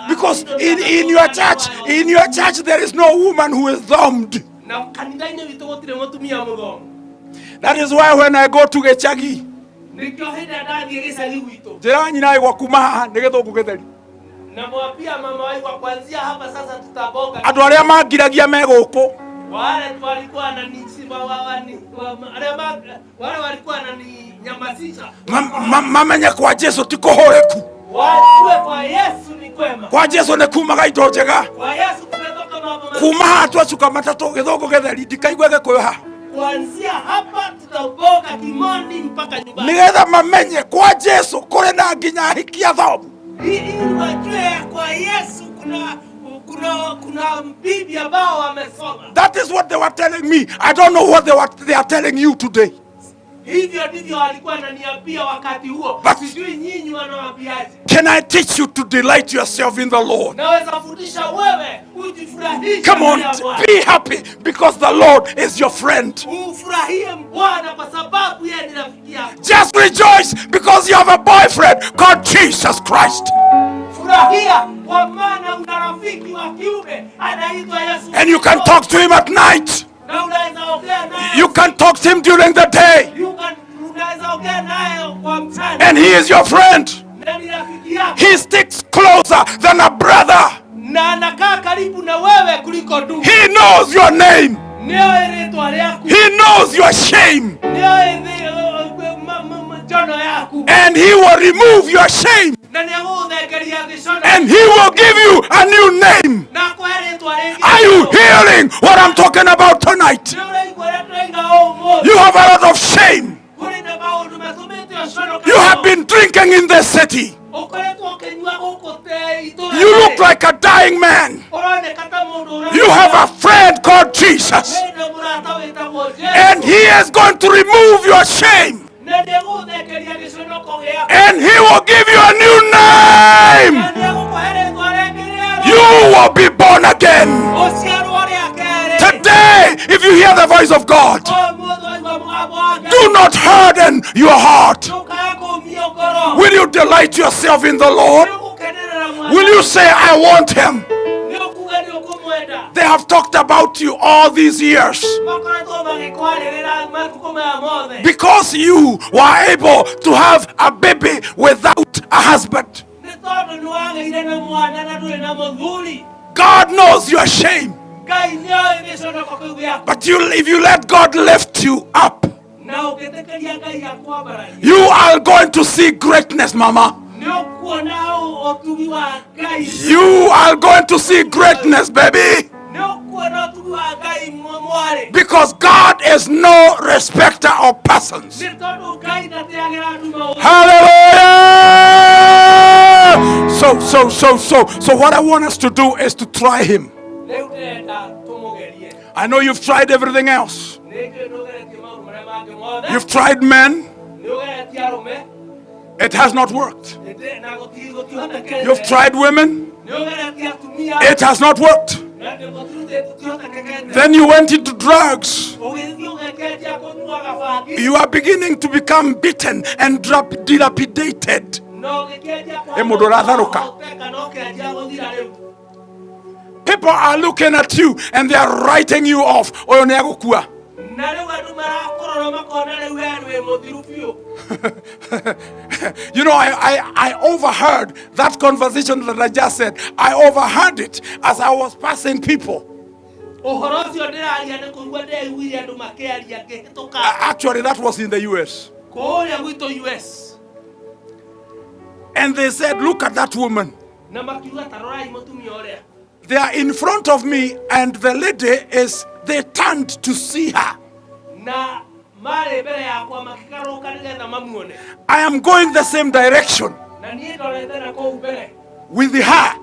Because in your church, there is no woman who is thumbed. That is why when I go to Gechagi, jira nyina igwa kuma haha ni githungu githeri. Namwambia mama wangu kuanzia hapa sasa tutabonga. Andu aria mangiragia me guku. Wale walikuwa wananisimba wale walikuwa wananinyamazisha. Mamenye kwa Yesu tikuhoreku. Wajue kwa Yesu ni kwema. Kwa Yesu ne kumaga indo njega. Kwa Yesu kumetoka mambo mazuri. Kuma hatu acuka matatu githungu githeri ndikaigwe gikuha. Kuanzia hapa tutabonga Kimondi mpaka nyumbani. Nigetha mamenye kwa Yesu kuri na nginya hikia thomu. Ili wajue kwa Yesu kuna bibi ambao wamesoma. That is what they were telling me. I don't know what they are telling you today. Hivyo ndivyo walikuwa wananiambia wakati huo. Sijui nyinyi wanawaambiaje. Can I teach you to delight yourself in the Lord? Naweza fundisha wewe ujifurahishe. Come on, be happy because the Lord is your friend. Ufurahie Bwana kwa sababu yeye ni rafiki yako. Just rejoice because you have a boyfriend called Jesus Christ. Furahia kwa maana una rafiki wa kiume anaitwa Yesu. And you can talk to him at night. Na unaweza ongea naye. You can talk to him during the day. Unaweza ongea naye kwa mchana. And he is your friend. Na ni rafiki yako. He sticks closer than a brother. Na anakaa karibu na wewe kuliko ndugu. He knows your name. He knows your shame. And he will remove your shame. And he will give you a new name. Are you hearing what I'm talking about tonight? You have a lot of shame. You have been drinking in the city. You look like a dying man. You have a friend called Jesus. And he is going to remove your shame. And he will give you a new name. You will be born again. Today, if you hear the voice of God, do not harden your heart. Will you delight yourself in the Lord? Will you say, I want him? They have talked about you all these years because you were able to have a baby without a husband. God knows your shame. But if you let God lift you up, you are going to see greatness, Mama. You are going to see greatness, baby. Because God is no respecter of persons. Hallelujah! So what I want us to do is to try him. I know you've tried everything else. You've tried men. It has not worked. You've tried women. It has not worked. Then you went into drugs. You are beginning to become beaten and dilapidated. People are looking at you and they are writing you off. You know, I overheard that conversation that I just said. I overheard it as I was passing people. Actually, that was in the US. And they said, look at that woman. They are in front of me and the lady they turned to see her. I am going the same direction with her.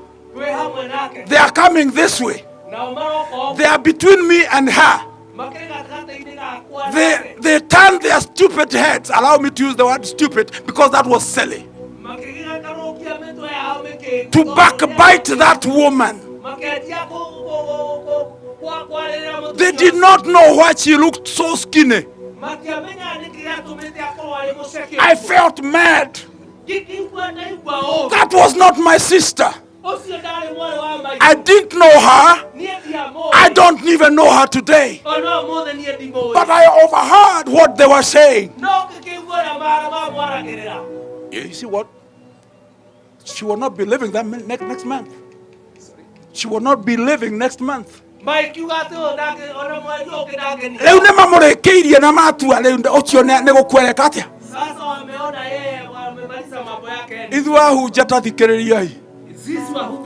They are coming this way. They are between me and her. They turn their stupid heads. Allow me to use the word stupid because that was silly. To backbite that woman. They did not know why she looked so skinny. I felt mad. That was not my sister. I didn't know her. I don't even know her today. But I overheard what they were saying. You see what? She will not be living that next month. She will not be living next month.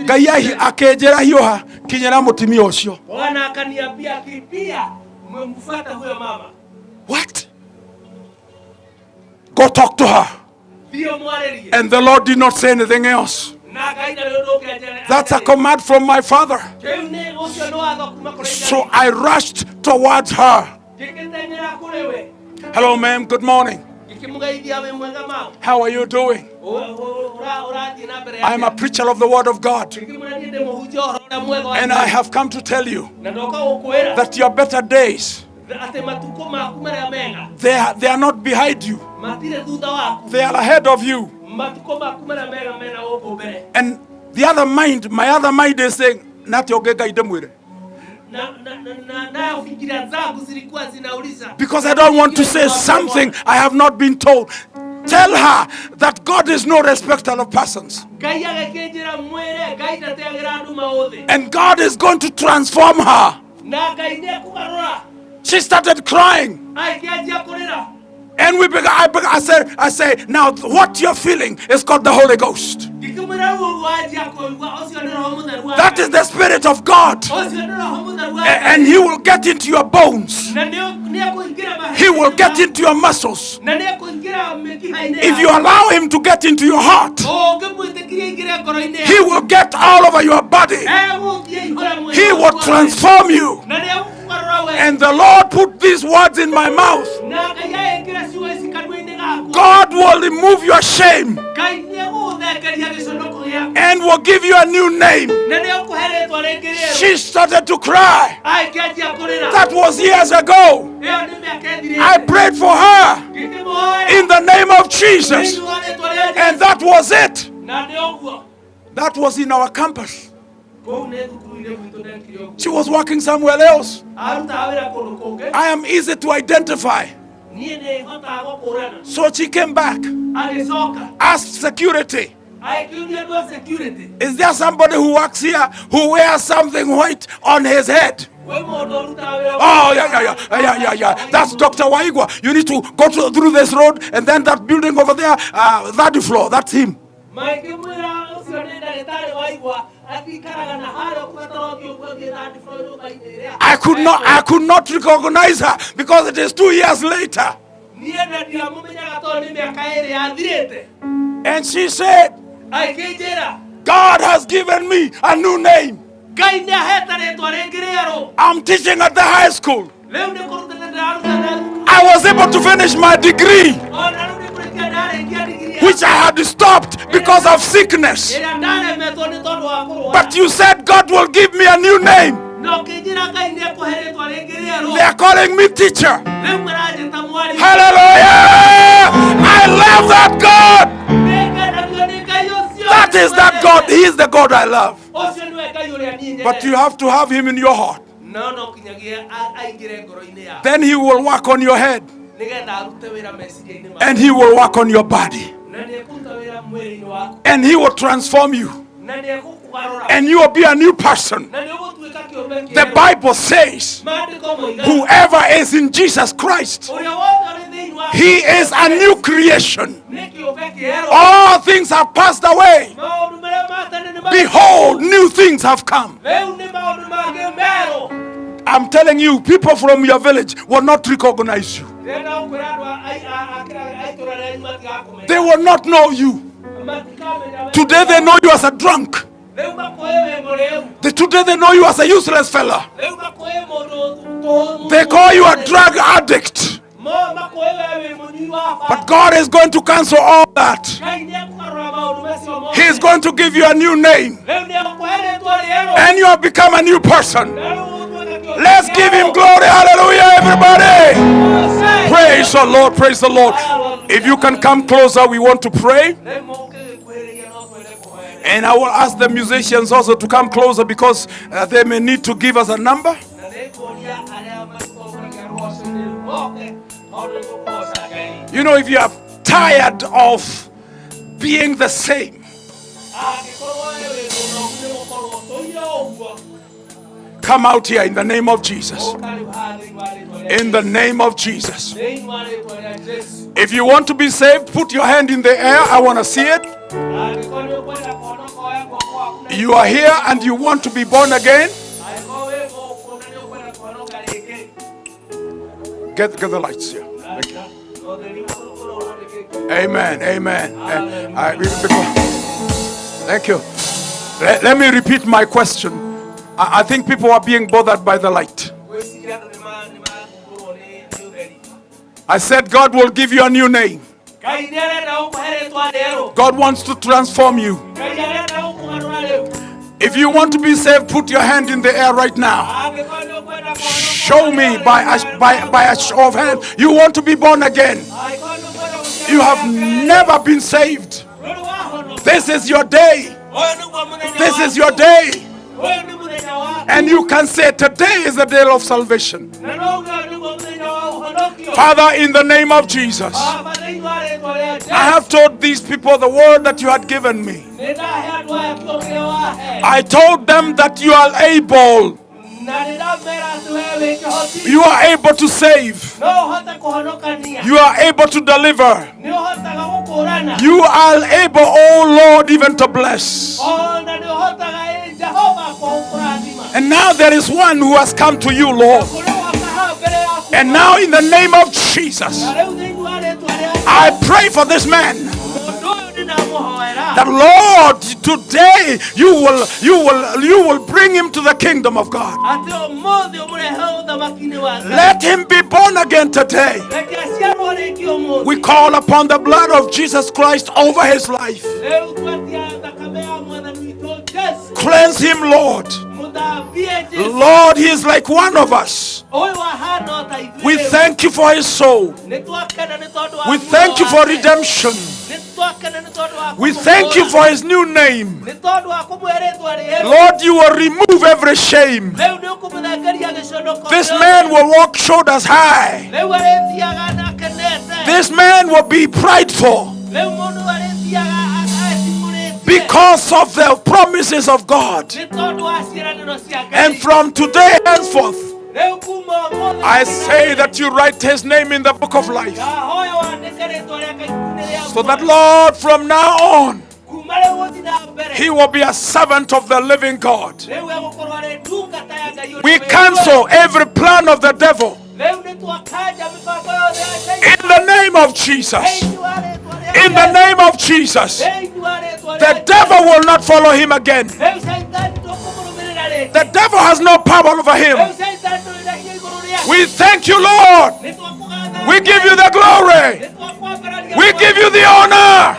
Ngai akenjera hiuha kinyera mutimia ucio. Bwana akaniambia kipia mmemfuata huyo mama. What? Go talk to her. And the Lord did not say anything else. That's a command from my father. So I rushed towards her. Hello, ma'am. Good morning. How are you doing? I'm a preacher of the word of God. And I have come to tell you that your better days, they are not behind you. They are ahead of you. And the other mind, my other mind is saying, because I don't want to say something I have not been told. Tell her that God is no respecter of persons. And God is going to transform her. She started crying. And we began, I say, now what you're feeling is called the Holy Ghost. That is the Spirit of God. And He will get into your bones. He will get into your muscles. If you allow Him to get into your heart, He will get all over your body. He will transform you. And the Lord put these words in my mouth. God will remove your shame and will give you a new name. She started to cry. That was years ago. I prayed for her in the name of Jesus. And that was it. That was in our campus. She was working somewhere else. I am easy to identify. So she came back, asked security, is there somebody who works here who wears something white on his head? Oh, yeah. That's Dr. Waigwa. You need to go through this road, and then that building over there, that floor, that's him. I could not recognize her because it is 2 years later. And she said, God has given me a new name. I'm teaching at the high school. I was able to finish my degree, which I had stopped because of sickness. But you said God will give me a new name. They are calling me teacher. Hallelujah! I love that God. That is that God. He is the God I love. But you have to have Him in your heart. Then He will work on your head. And He will work on your body. And He will transform you. And you will be a new person. The Bible says, whoever is in Jesus Christ, he is a new creation. All things have passed away. Behold, new things have come. I'm telling you, people from your village will not recognize you. They will not know you. Today they know you as a drunk. Today they know you as a useless fella. They call you a drug addict. But God is going to cancel all that. He is going to give you a new name. And you have become a new person. Let's give Him glory. Hallelujah, everybody. Praise the Lord. Praise the Lord. If you can come closer, we want to pray. And I will ask the musicians also to come closer because they may need to give us a number. You know, if you are tired of being the same, come out here in the name of Jesus. In the name of Jesus. If you want to be saved, put your hand in the air. I want to see it. You are here and you want to be born again. Get the lights here. Thank you. Amen. Amen. Thank you. Let me repeat my question. I think people are being bothered by the light. I said God will give you a new name. God wants to transform you. If you want to be saved, put your hand in the air right now. Show me by a show of hand. You want to be born again. You have never been saved. This is your day. This is your day. And you can say today is the day of salvation. Father, in the name of Jesus, I have told these people the word that you had given me. I told them that you are able. You are able to save. You are able to deliver. You are able, oh Lord, even to bless. And now there is one who has come to you, Lord. And now in the name of Jesus, I pray for this man. That Lord, today you will bring him to the kingdom of God. Let him be born again today. We call upon the blood of Jesus Christ over his life. Cleanse him, Lord. Lord, he is like one of us. We thank you for his soul. We thank you for redemption. We thank you for his new name. Lord, you will remove every shame. This man will walk shoulders high. This man will be prideful because of the promises of God. And from today henceforth, I say that you write his name in the book of life. So that, Lord, from now on, he will be a servant of the living God. We cancel every plan of the devil in the name of Jesus. In the name of Jesus. The devil will not follow him again. The devil has no power over him. We thank you, Lord. We give you the glory. We give you the honor.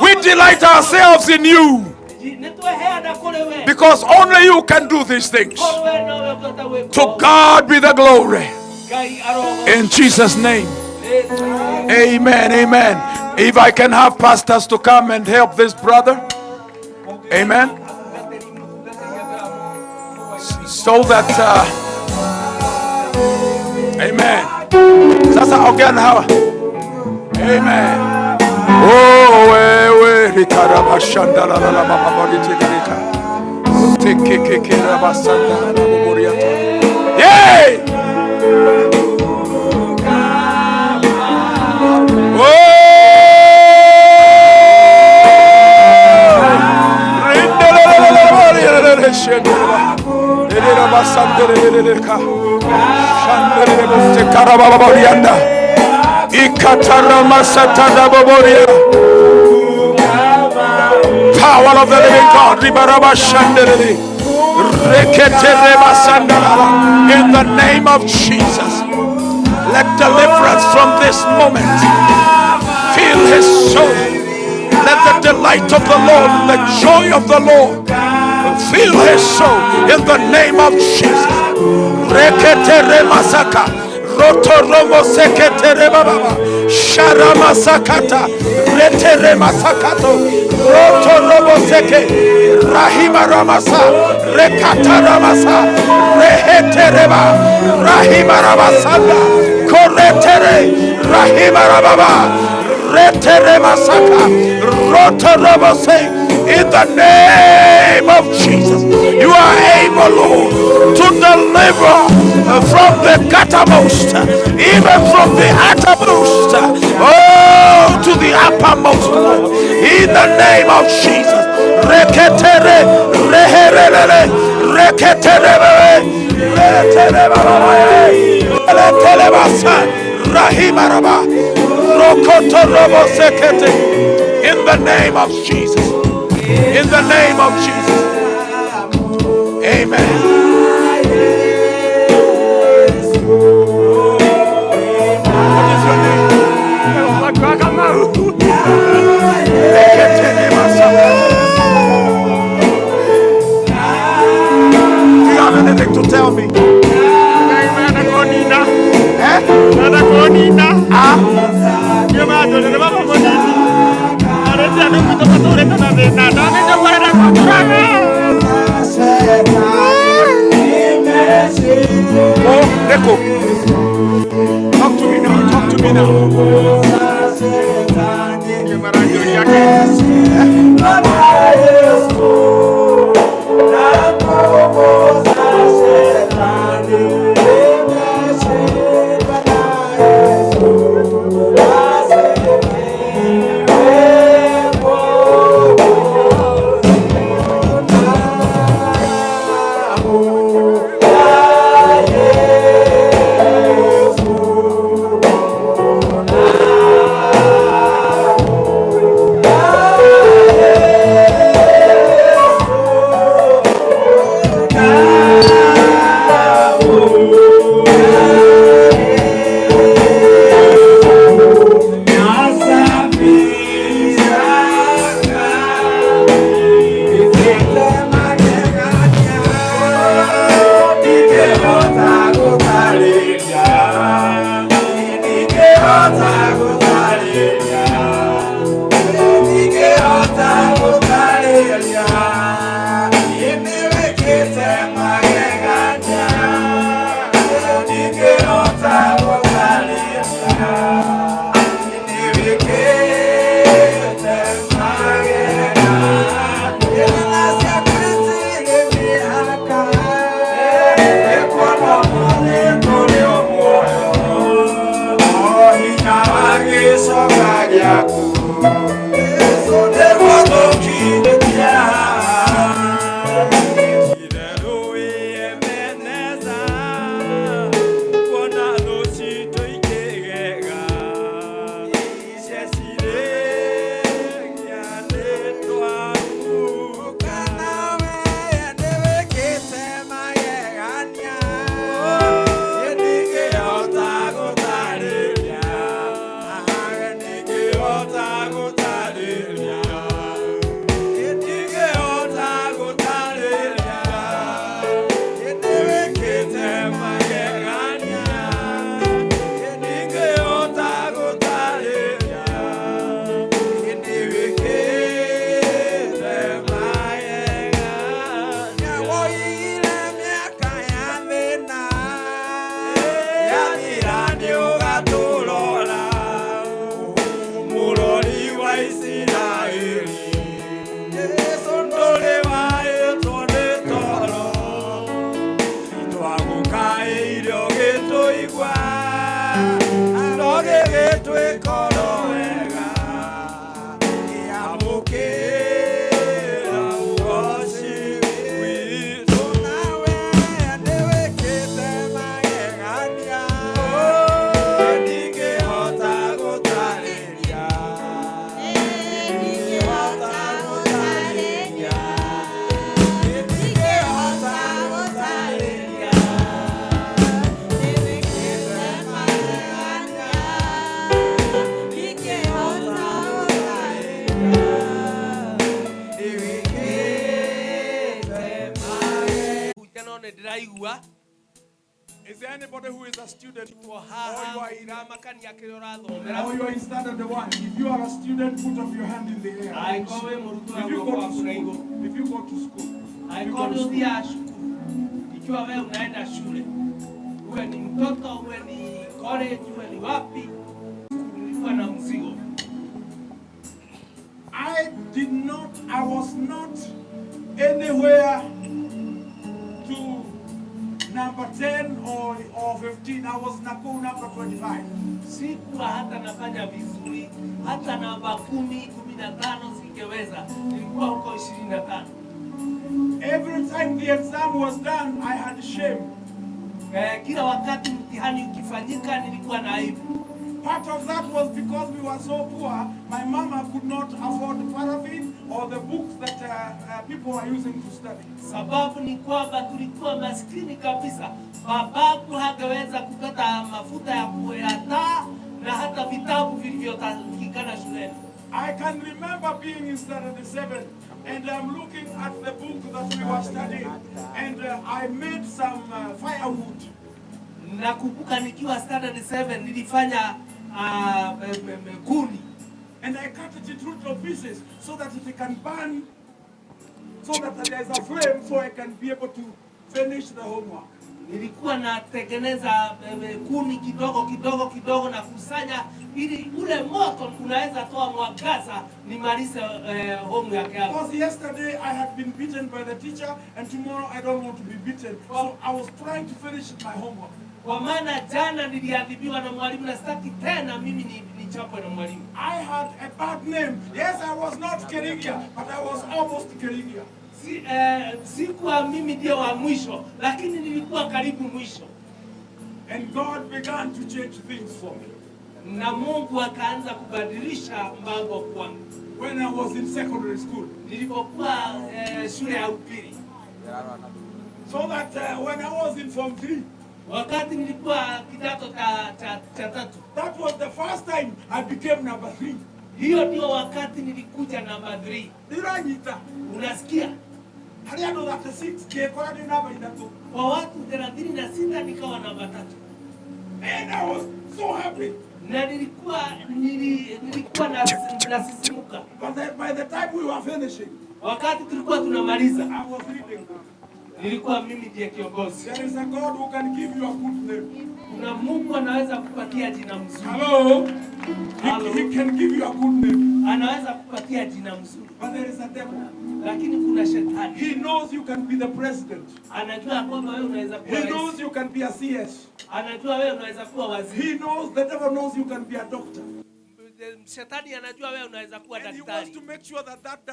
We delight ourselves in you. Because only you can do these things. To God be the glory. In Jesus' name. Amen. Amen. If I can have pastors to come and help this brother. Amen. So that amen. Sasa again how? Amen. Oh, we rikaraba shandala la mama moriti rika. Tekeke raba sandala la moriata. Yay! Oh! Rindala la moriata shandala. Raba sandala rika. Shandala boste karaba morianda. Power of the living God. In the name of Jesus, let deliverance from this moment fill his soul. Let the delight of the Lord, the joy of the Lord fill his soul in the name of Jesus. Rotoromo seketere baba. Sharama sakata. Retere masakato. Rotoromo seke. Rahima ramasa. Rekata ramasa. Rehetereba. Rahima ramasanda. Koretere. Rahima rababa. Retere masaka. Rotoromo se. In the name of Jesus, you are able, Lord, to deliver from the guttermost, even from the uttermost, oh, to the uppermost, Lord. In the name of Jesus. Reketere, reherele, reketere, reketere, Rahimaraba, Rokotorobo sekete. In the name of Jesus. In the name of Jesus. Amen. What is your name? Do you have anything to tell me? Oh, Neko. Talk to me now. Talk to me now. Is there anybody who is a student? Or you haha are in ramakani akirora or thomera you are in standard 1. If you are a student, put up your hand in the air. ai kowe murutwa If you go to school, ai kowe udia shukuru ikiwa wewe unaenda shule uwe ni mtoto uwe ni college uwe ni wapi ulikuwa na mzigo. I was not anywhere to number 10 or 15. I was number 25. Sikuwa hata nafanya vizuri, hata namba 10, 15 singeweza. Nilikuwa huko 25. Every time the exam was done, I had shame. Kila wakati mtihani ukifanyika nilikuwa na aibu. Part of that was because we were so poor. My mama could not afford paraffin or the books that people were using to study. Sababu ni kwamba tulikuwa maskini kabisa. Babangu hangeweza kupata mafuta ya kuyataa na hata vitabu vilivyotakikana shuleni. I can remember being in standard 7 and I'm looking at the book that we were studying and I made some firewood. Nakumbuka nikiwa standard 7 nilifanya kuni. And I cut it into little pieces so that it can burn, so that there is a flame so I can be able to finish the homework. Nilikuwa natengeneza kuni kidogo na kusanya ili ule moto unaweza toa mwangaza nimalize homework yangu. Because yesterday I had been beaten by the teacher and tomorrow I don't want to be beaten. So I was trying to finish my homework. Kwa maana jana niliadhibiwa na mwalimu na sitaki tena mimi nichapwe na mwalimu. I had a bad name. Yes, I was not Kerigia, but I was almost Kerigia. Sikuwa mimi ndio wa mwisho, lakini nilikuwa karibu mwisho. And God began to change things for me. Na Mungu akaanza kubadilisha mambo kwangu. When I was in secondary school. Nilipokuwa shule ya upili. So that when I was in Form 3. Wakati nilikuwa kidato cha tatu. That was the first time I became number 3. Hiyo ndio wakati nilikuja number 3. Niranyita. Unasikia? Hariano 36 kekora ni namba idatu. Kwa watu 36 nikawa namba 3. And I was so happy. Na nilikuwa nasisimuka. But by the time we were finishing, wakati tulikuwa tunamaliza, I was reading. Nilikuwa mimi ndiye kiongozi. There is a God who can give you a good name. Kuna Mungu anaweza kupatia jina mzuri. Hello. He can give you a good name. Anaweza kupatia jina mzuri. But there is a devil. Lakini kuna shetani. He knows you can be the president. Anajua kwamba wewe unaweza kuwa He rais. knows you can be a CS. Anajua wewe unaweza kuwa waziri. He knows, the devil knows you can be a doctor. Shetani anajua wewe unaweza kuwa daktari. And he wants to make sure that that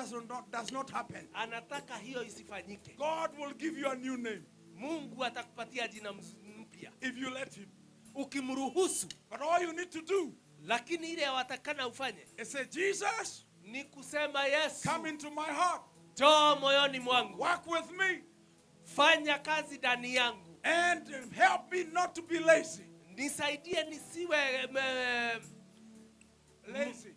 does not happen. Anataka hiyo isifanyike. God will give you a new name. Mungu atakupatia jina mpya. If you let him. Ukimruhusu. But all you need to do. Lakini ile watakana ufanye. Is say, Jesus. Ni kusema Yesu. Come into my heart. Njoo moyoni mwangu. Work with me. Fanya kazi ndani yangu. And help me not to be lazy. Nisaidie nisiwe lazy.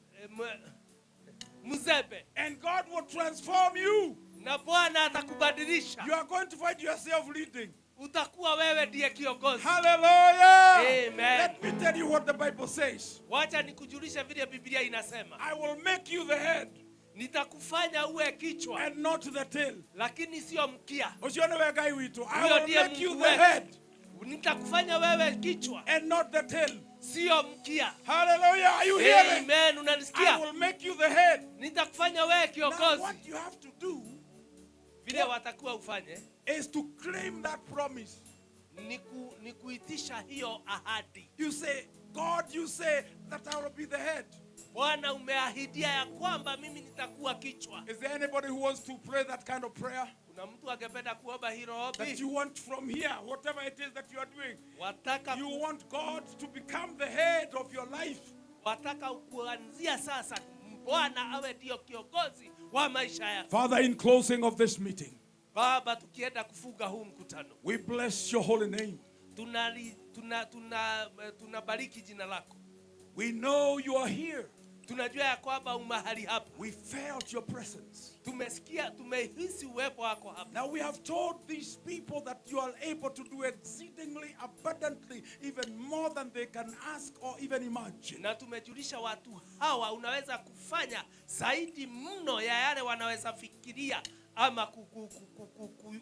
Mzebe. And God will transform you. Na Bwana atakubadilisha. You are going to find yourself leading. Utakuwa wewe ndiye kiongozi. Hallelujah. Amen. Let me tell you what the Bible says. Wacha nikujulisha vile Biblia inasema. I will make you the head. Nitakufanya uwe kichwa. And not the tail. Lakini sio mkia. Usione wewe gai wito. I will make you the head. Nitakufanya wewe kichwa. And not the tail. Sio mkia. Hallelujah. Are you hearing? Amen. Unanisikia? I will make you the head. Nitakufanya wewe kiongozi. What you have to do vile watakuwa ufanye is to claim that promise. Ni kuitisha hiyo ahadi. You say, God, you say that I will be the head. Bwana umeahidia ya kwamba mimi nitakuwa kichwa. Is there anybody who wants to pray that kind of prayer? Kuna mtu angependa kuomba hilo ombi? That you want from here, whatever it is that you are doing. Wataka you want God to become the head of your life. Wataka kuanzia sasa Bwana awe ndio kiongozi wa maisha yako. Father, in closing of this meeting, Baba, tukienda kufunga huu mkutano, we bless your holy name. Tunabariki jina lako. We know you are here. Tunajua ya kwamba umahali hapa. We felt your presence. Tumesikia, tumehisi uwepo wako hapa. Now we have told these people that you are able to do exceedingly abundantly, even more than they can ask or even imagine. Na tumejulisha watu hawa unaweza kufanya zaidi mno ya yale wanaweza fikiria ama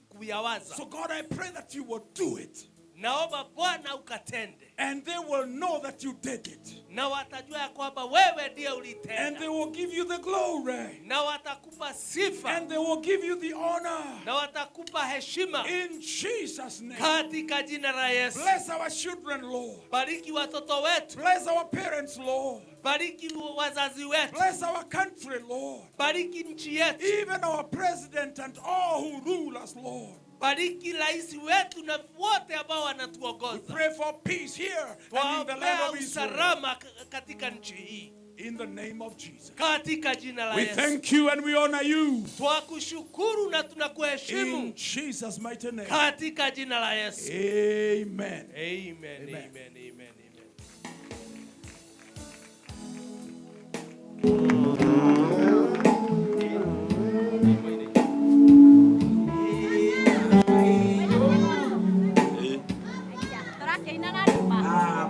kuyawaza. So God, I pray that you will do it. Naomba Bwana ukatende. And they will know that you did it. Na watajua ya kwamba wewe ndiye ulitenda. And they will give you the glory. Na watakupa sifa. And they will give you the honor. Na watakupa heshima. In Jesus' name. Katika jina la Yesu. Bless our children, Lord. Bariki watoto wetu. Bless our parents, Lord. Bariki wazazi wetu. Bless our country, Lord. Bariki nchi yetu. Even our president and all who rule us, Lord. Bariki rais wetu na wote ambao wanatuongoza. We pray for peace here and in the land of Israel. Usalama katika nchi hii. In the name of Jesus. Katika jina la Yesu. We thank you and we honor you. Twakushukuru na tunakuheshimu. In Jesus' mighty name. Katika jina la Yesu. Amen. Amen. Amen. Amen.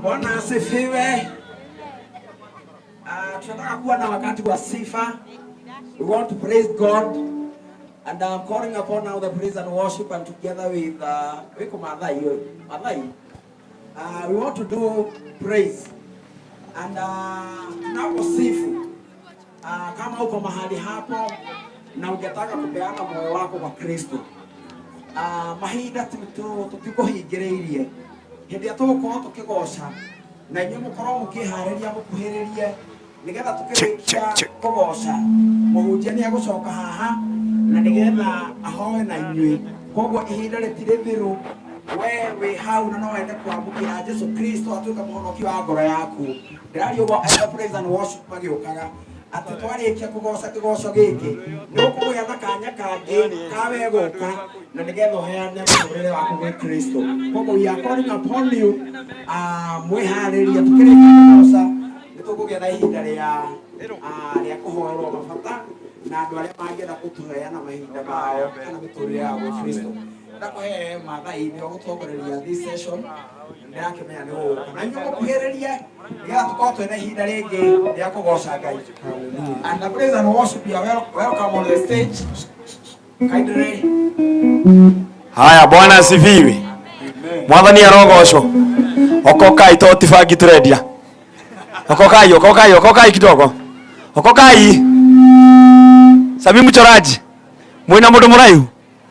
Bwana asifiwe. Tunataka kuwa na wakati wa sifa. We want to praise God, and I'm calling upon now the praise and worship, and together with we want to do praise and tunaposifu. Kama uko mahali hapo na ungetaka kupeana moyo wako kwa Kristo, mahinda tutikuhingĩrĩirie hĩndĩ tũgũkorwo tũkĩgoca na inyuĩ mũkorwo mũkĩharĩria mũkuhĩrĩrie nĩgetha tũkĩrĩkia kũgoca. Mũhunjia nĩ egũcoka haha na nĩgetha ahoe na inyuĩ, koguo ihinda rĩtirĩ we wĩ hau na no wende kwamũkĩra Jesũ Kristo atuĩke mũhonokia wa ngoro yaku. Ndĩraria ũguo praise and worship magĩũkaga atĩ twarĩkia kũgoca kĩgoco gĩkĩ nĩ ũkũgĩa na kanya kangĩ kawe gũka na nĩgetha ũheane mũtũrĩre waku gwĩ Kristo. Koguo we are calling upon you, mwĩharĩrie tũkĩrĩkia kũgoca nĩ tũkũgĩa na ihinda rĩa kũhoerwo mabata na andũ arĩa mangĩenda gũtũheana mahinda mao kana mĩtũrĩre yao gwĩ Kristo. Ndakuhe mathai nĩ ũgũtongoreria this session. Ndĩrakĩmenya nĩ ũgũka na inyuĩ mũkuhĩrĩrie nĩgetha tũkorwo twĩna ihinda rĩngĩ rĩa kũgoca Ngai. And the praise and worship, you are welcome on the stage. Kindly. Haya, Bwana asifiwe. Mwathani arogocwo. Okokai totibangi turendia. Okokai kidogo. Okokai. Sabi mchoraji. Mwina mundu muraihu.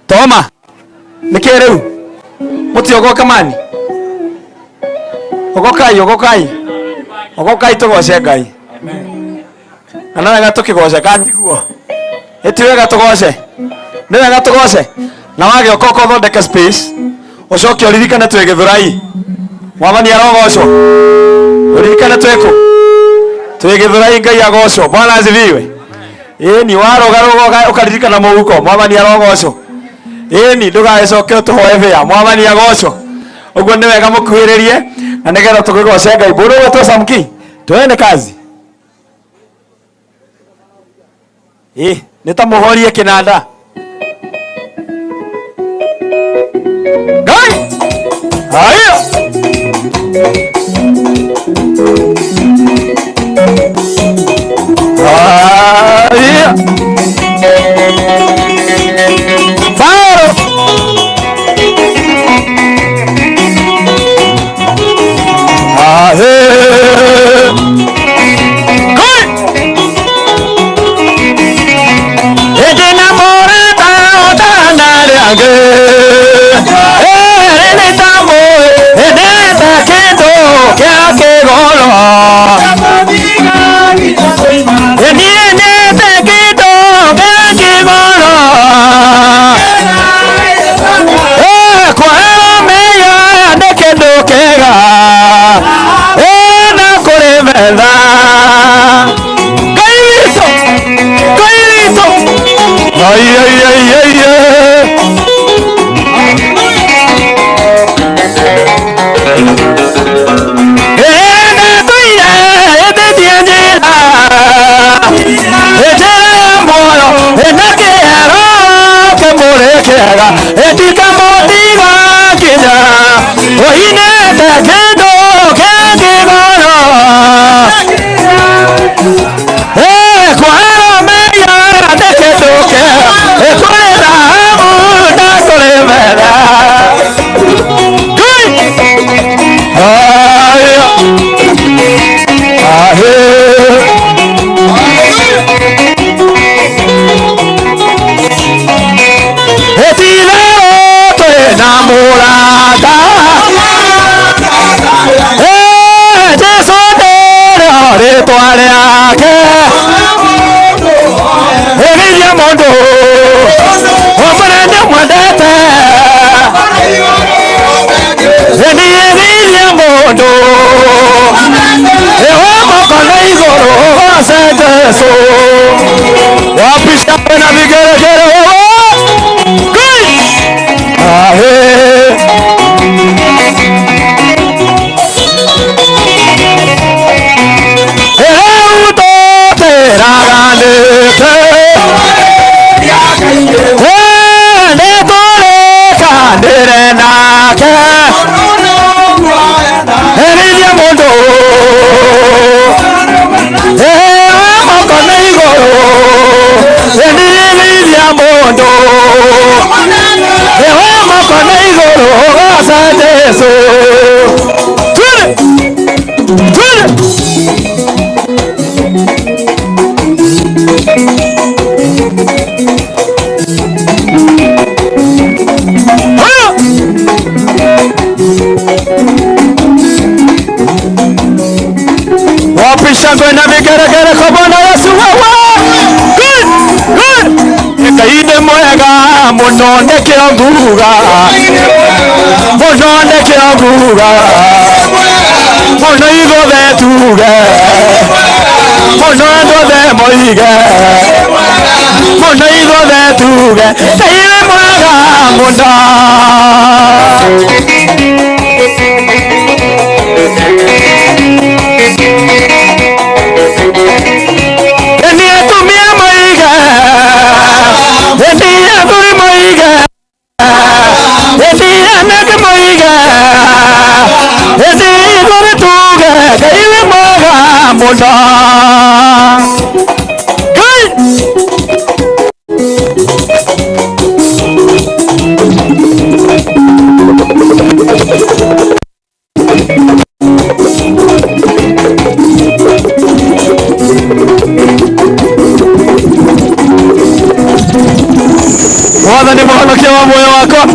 Toma. Nĩkĩ rĩu? Mũtiogoka mani. Okokai tugoce Ngai. Na nĩ wega tũkĩgoce katiguo. Ĩti wega tũgoce. Nĩ wega tũgoce. Na wagĩoka ũthondeke space. Ũcoke ũririkane twĩ Gĩthũrai. Mwathani arogocwo. Ũririkane twĩkũ. Twĩ Gĩthũrai Ngai agocwo. Bwana asifiwe. Ni waroga ũkaririkana mũhuko. Mwathani arogocwo. Ni ndũgagĩcoke ũtũhoe bĩa. Mwathani agocwo. Ũguo nĩ wega mũkuhĩrĩrie na nĩgetha tũkĩgoce Ngai. Bũrũ wetwo Samki. Twende kazi. Nĩtamũhorie kĩnanda. Ngai! Haya! Haya! Faro! mwega etika motiga kinya oine tekedo kekigoro kwara meya tekedo ke kwara muda kolevera Shangwe na vigeregere kwa Bwana Yesu wewe. Good. Ekaide mwega muno ndekera nguga. Muno ndekera nguga. Muno igothe tuge. Muno ndothe moige. Muno igothe tuge. Ekaide mwega muno. Bwana ni mwokozi wa moyo wako.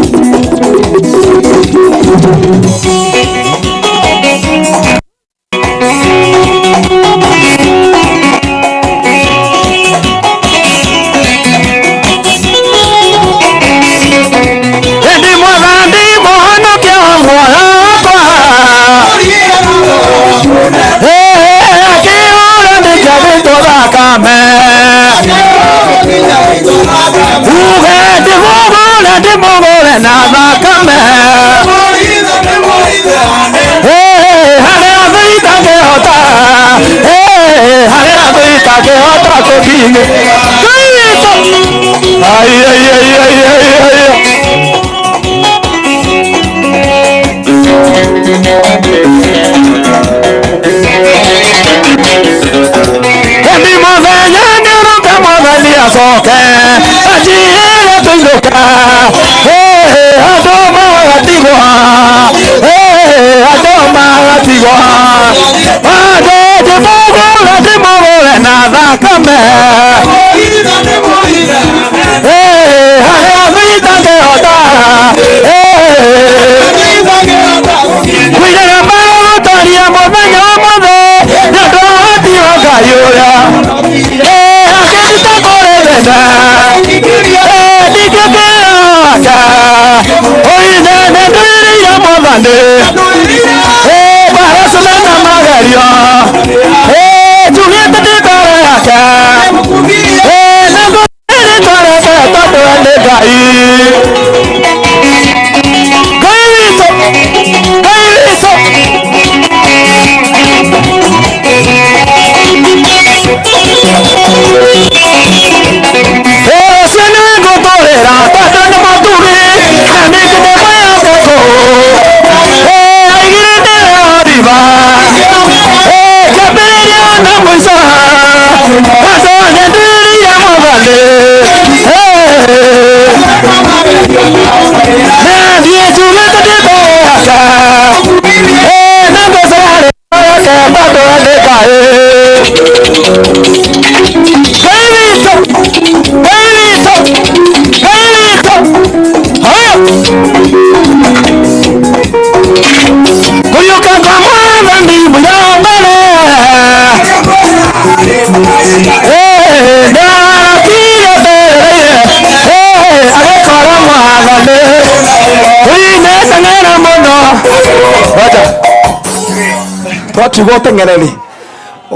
kiugo tengereri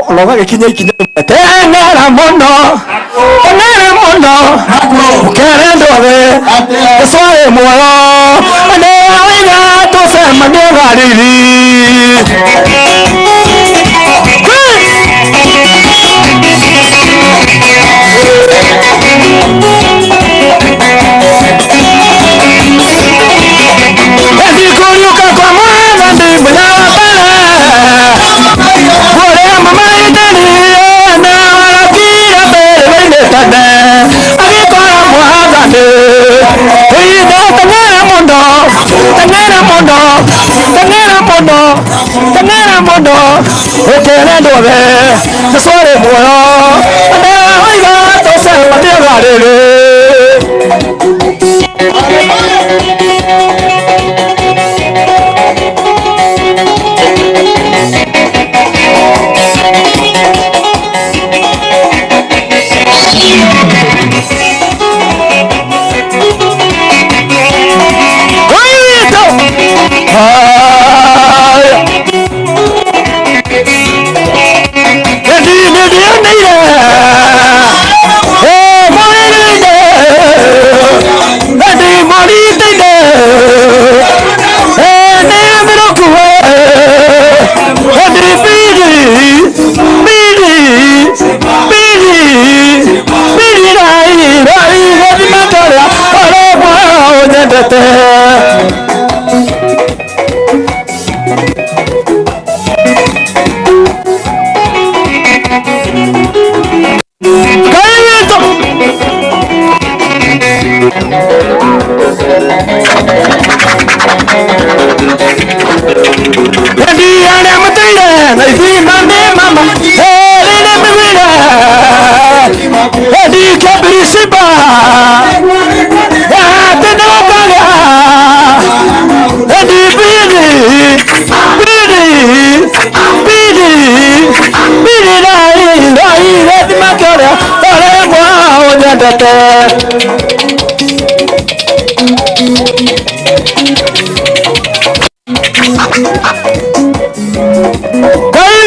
onoga gikinya ikinya tengera muno ukere ndothe eswae muoyo ne wiga tusema ne gariri Ezikuriuka kwa mwana ndi mnyawapala Wole mama itani na walakira bere tade Agikora muhagane Ide tengera mondo Ukere ndove Nesware muoyo Ane waiga tose matiagarere Hey,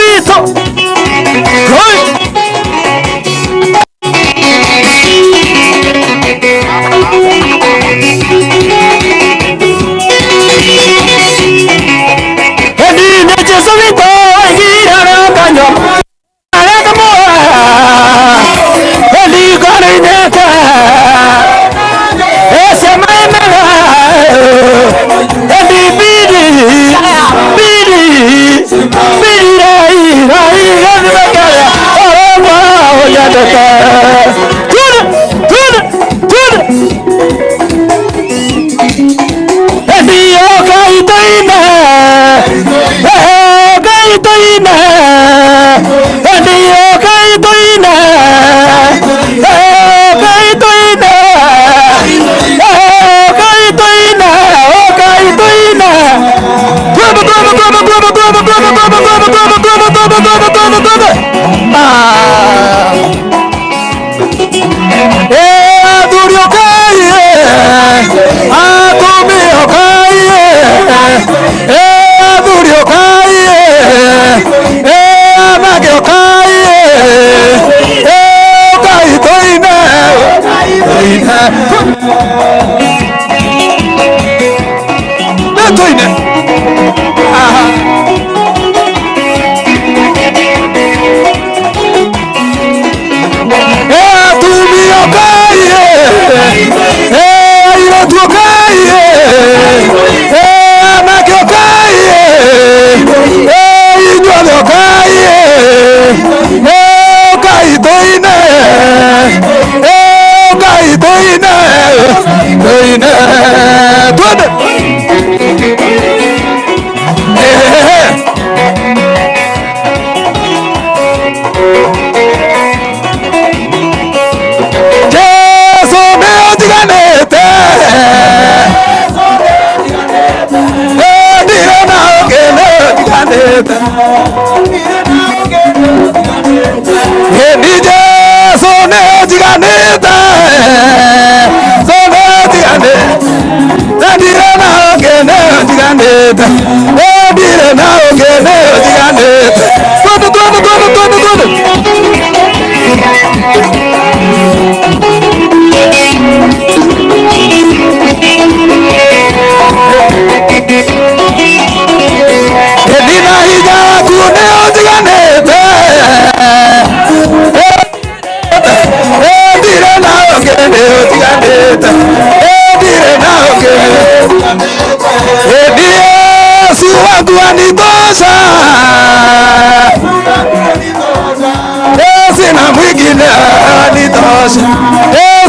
kutosha,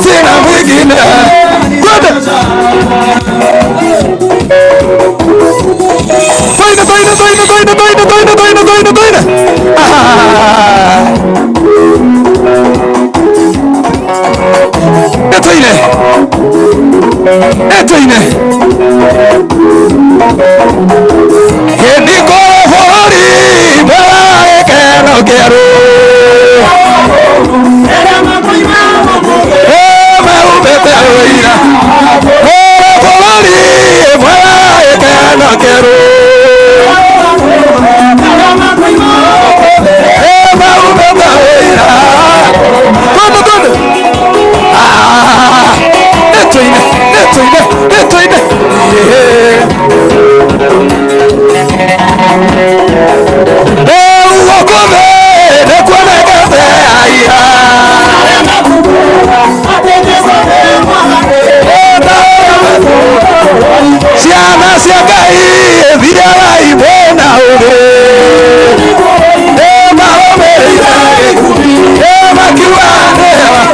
sina mwingine. Toine. Etoine. Heniko fori bala keno kero. Maubete oira. Fori bala keno kero. Maubete oira. Etoine. Wakome nekwene kete aira. Siana siagai vidala ibona ore. Mahome makiwane.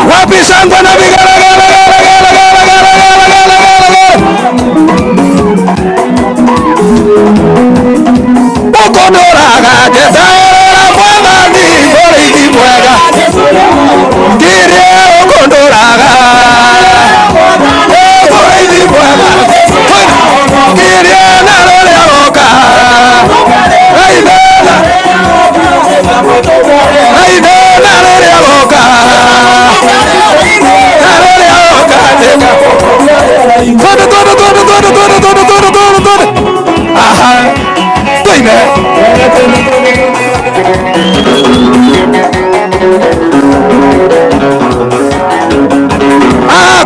Wapishangwa na ukonoraga jesaera mwagani boriki mwega kire ukonoraga boriki mwega kire narole oka aidela narole oka aha toine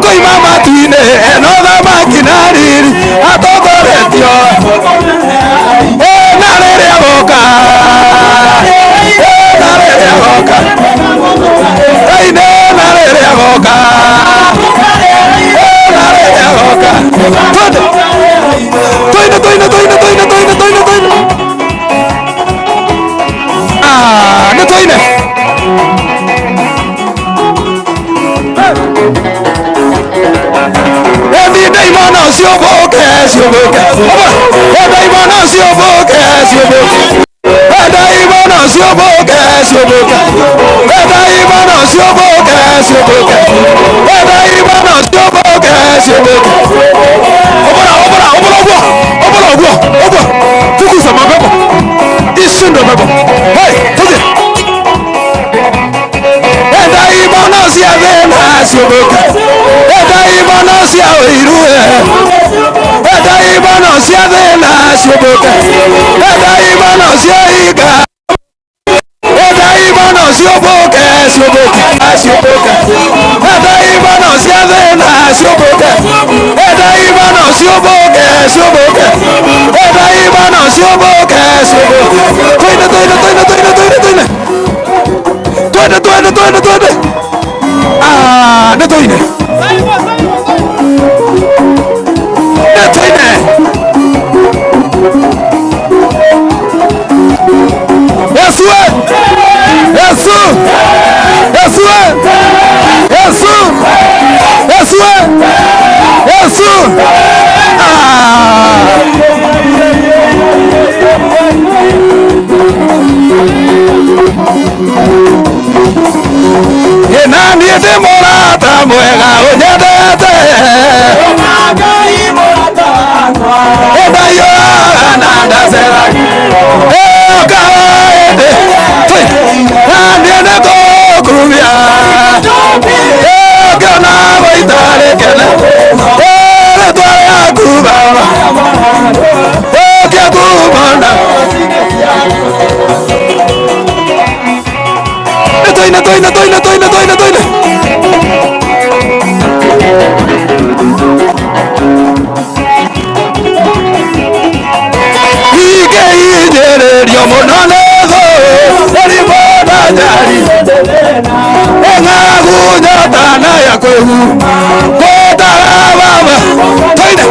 koi mama tine enoda makinari atogoretio narere boka toine narere boka no toine. Every day man on your book, every man on your book, every man on your book, every man on your book, every man on your book. Focus on my people. Listen to my people. Hey, focus. And I even know see a man has your book. And I even know see a hero. And I even know see a man has your book. And I even know see a higa. And I even know see your book as your book. And I even know see a man has your book. And I even know see your book as your book. And I even know see your book as your book. Toine. Ah, no toine. No toine. mona toine ige ijererio monone Engagunya tana ya kwehu Kota baba Toine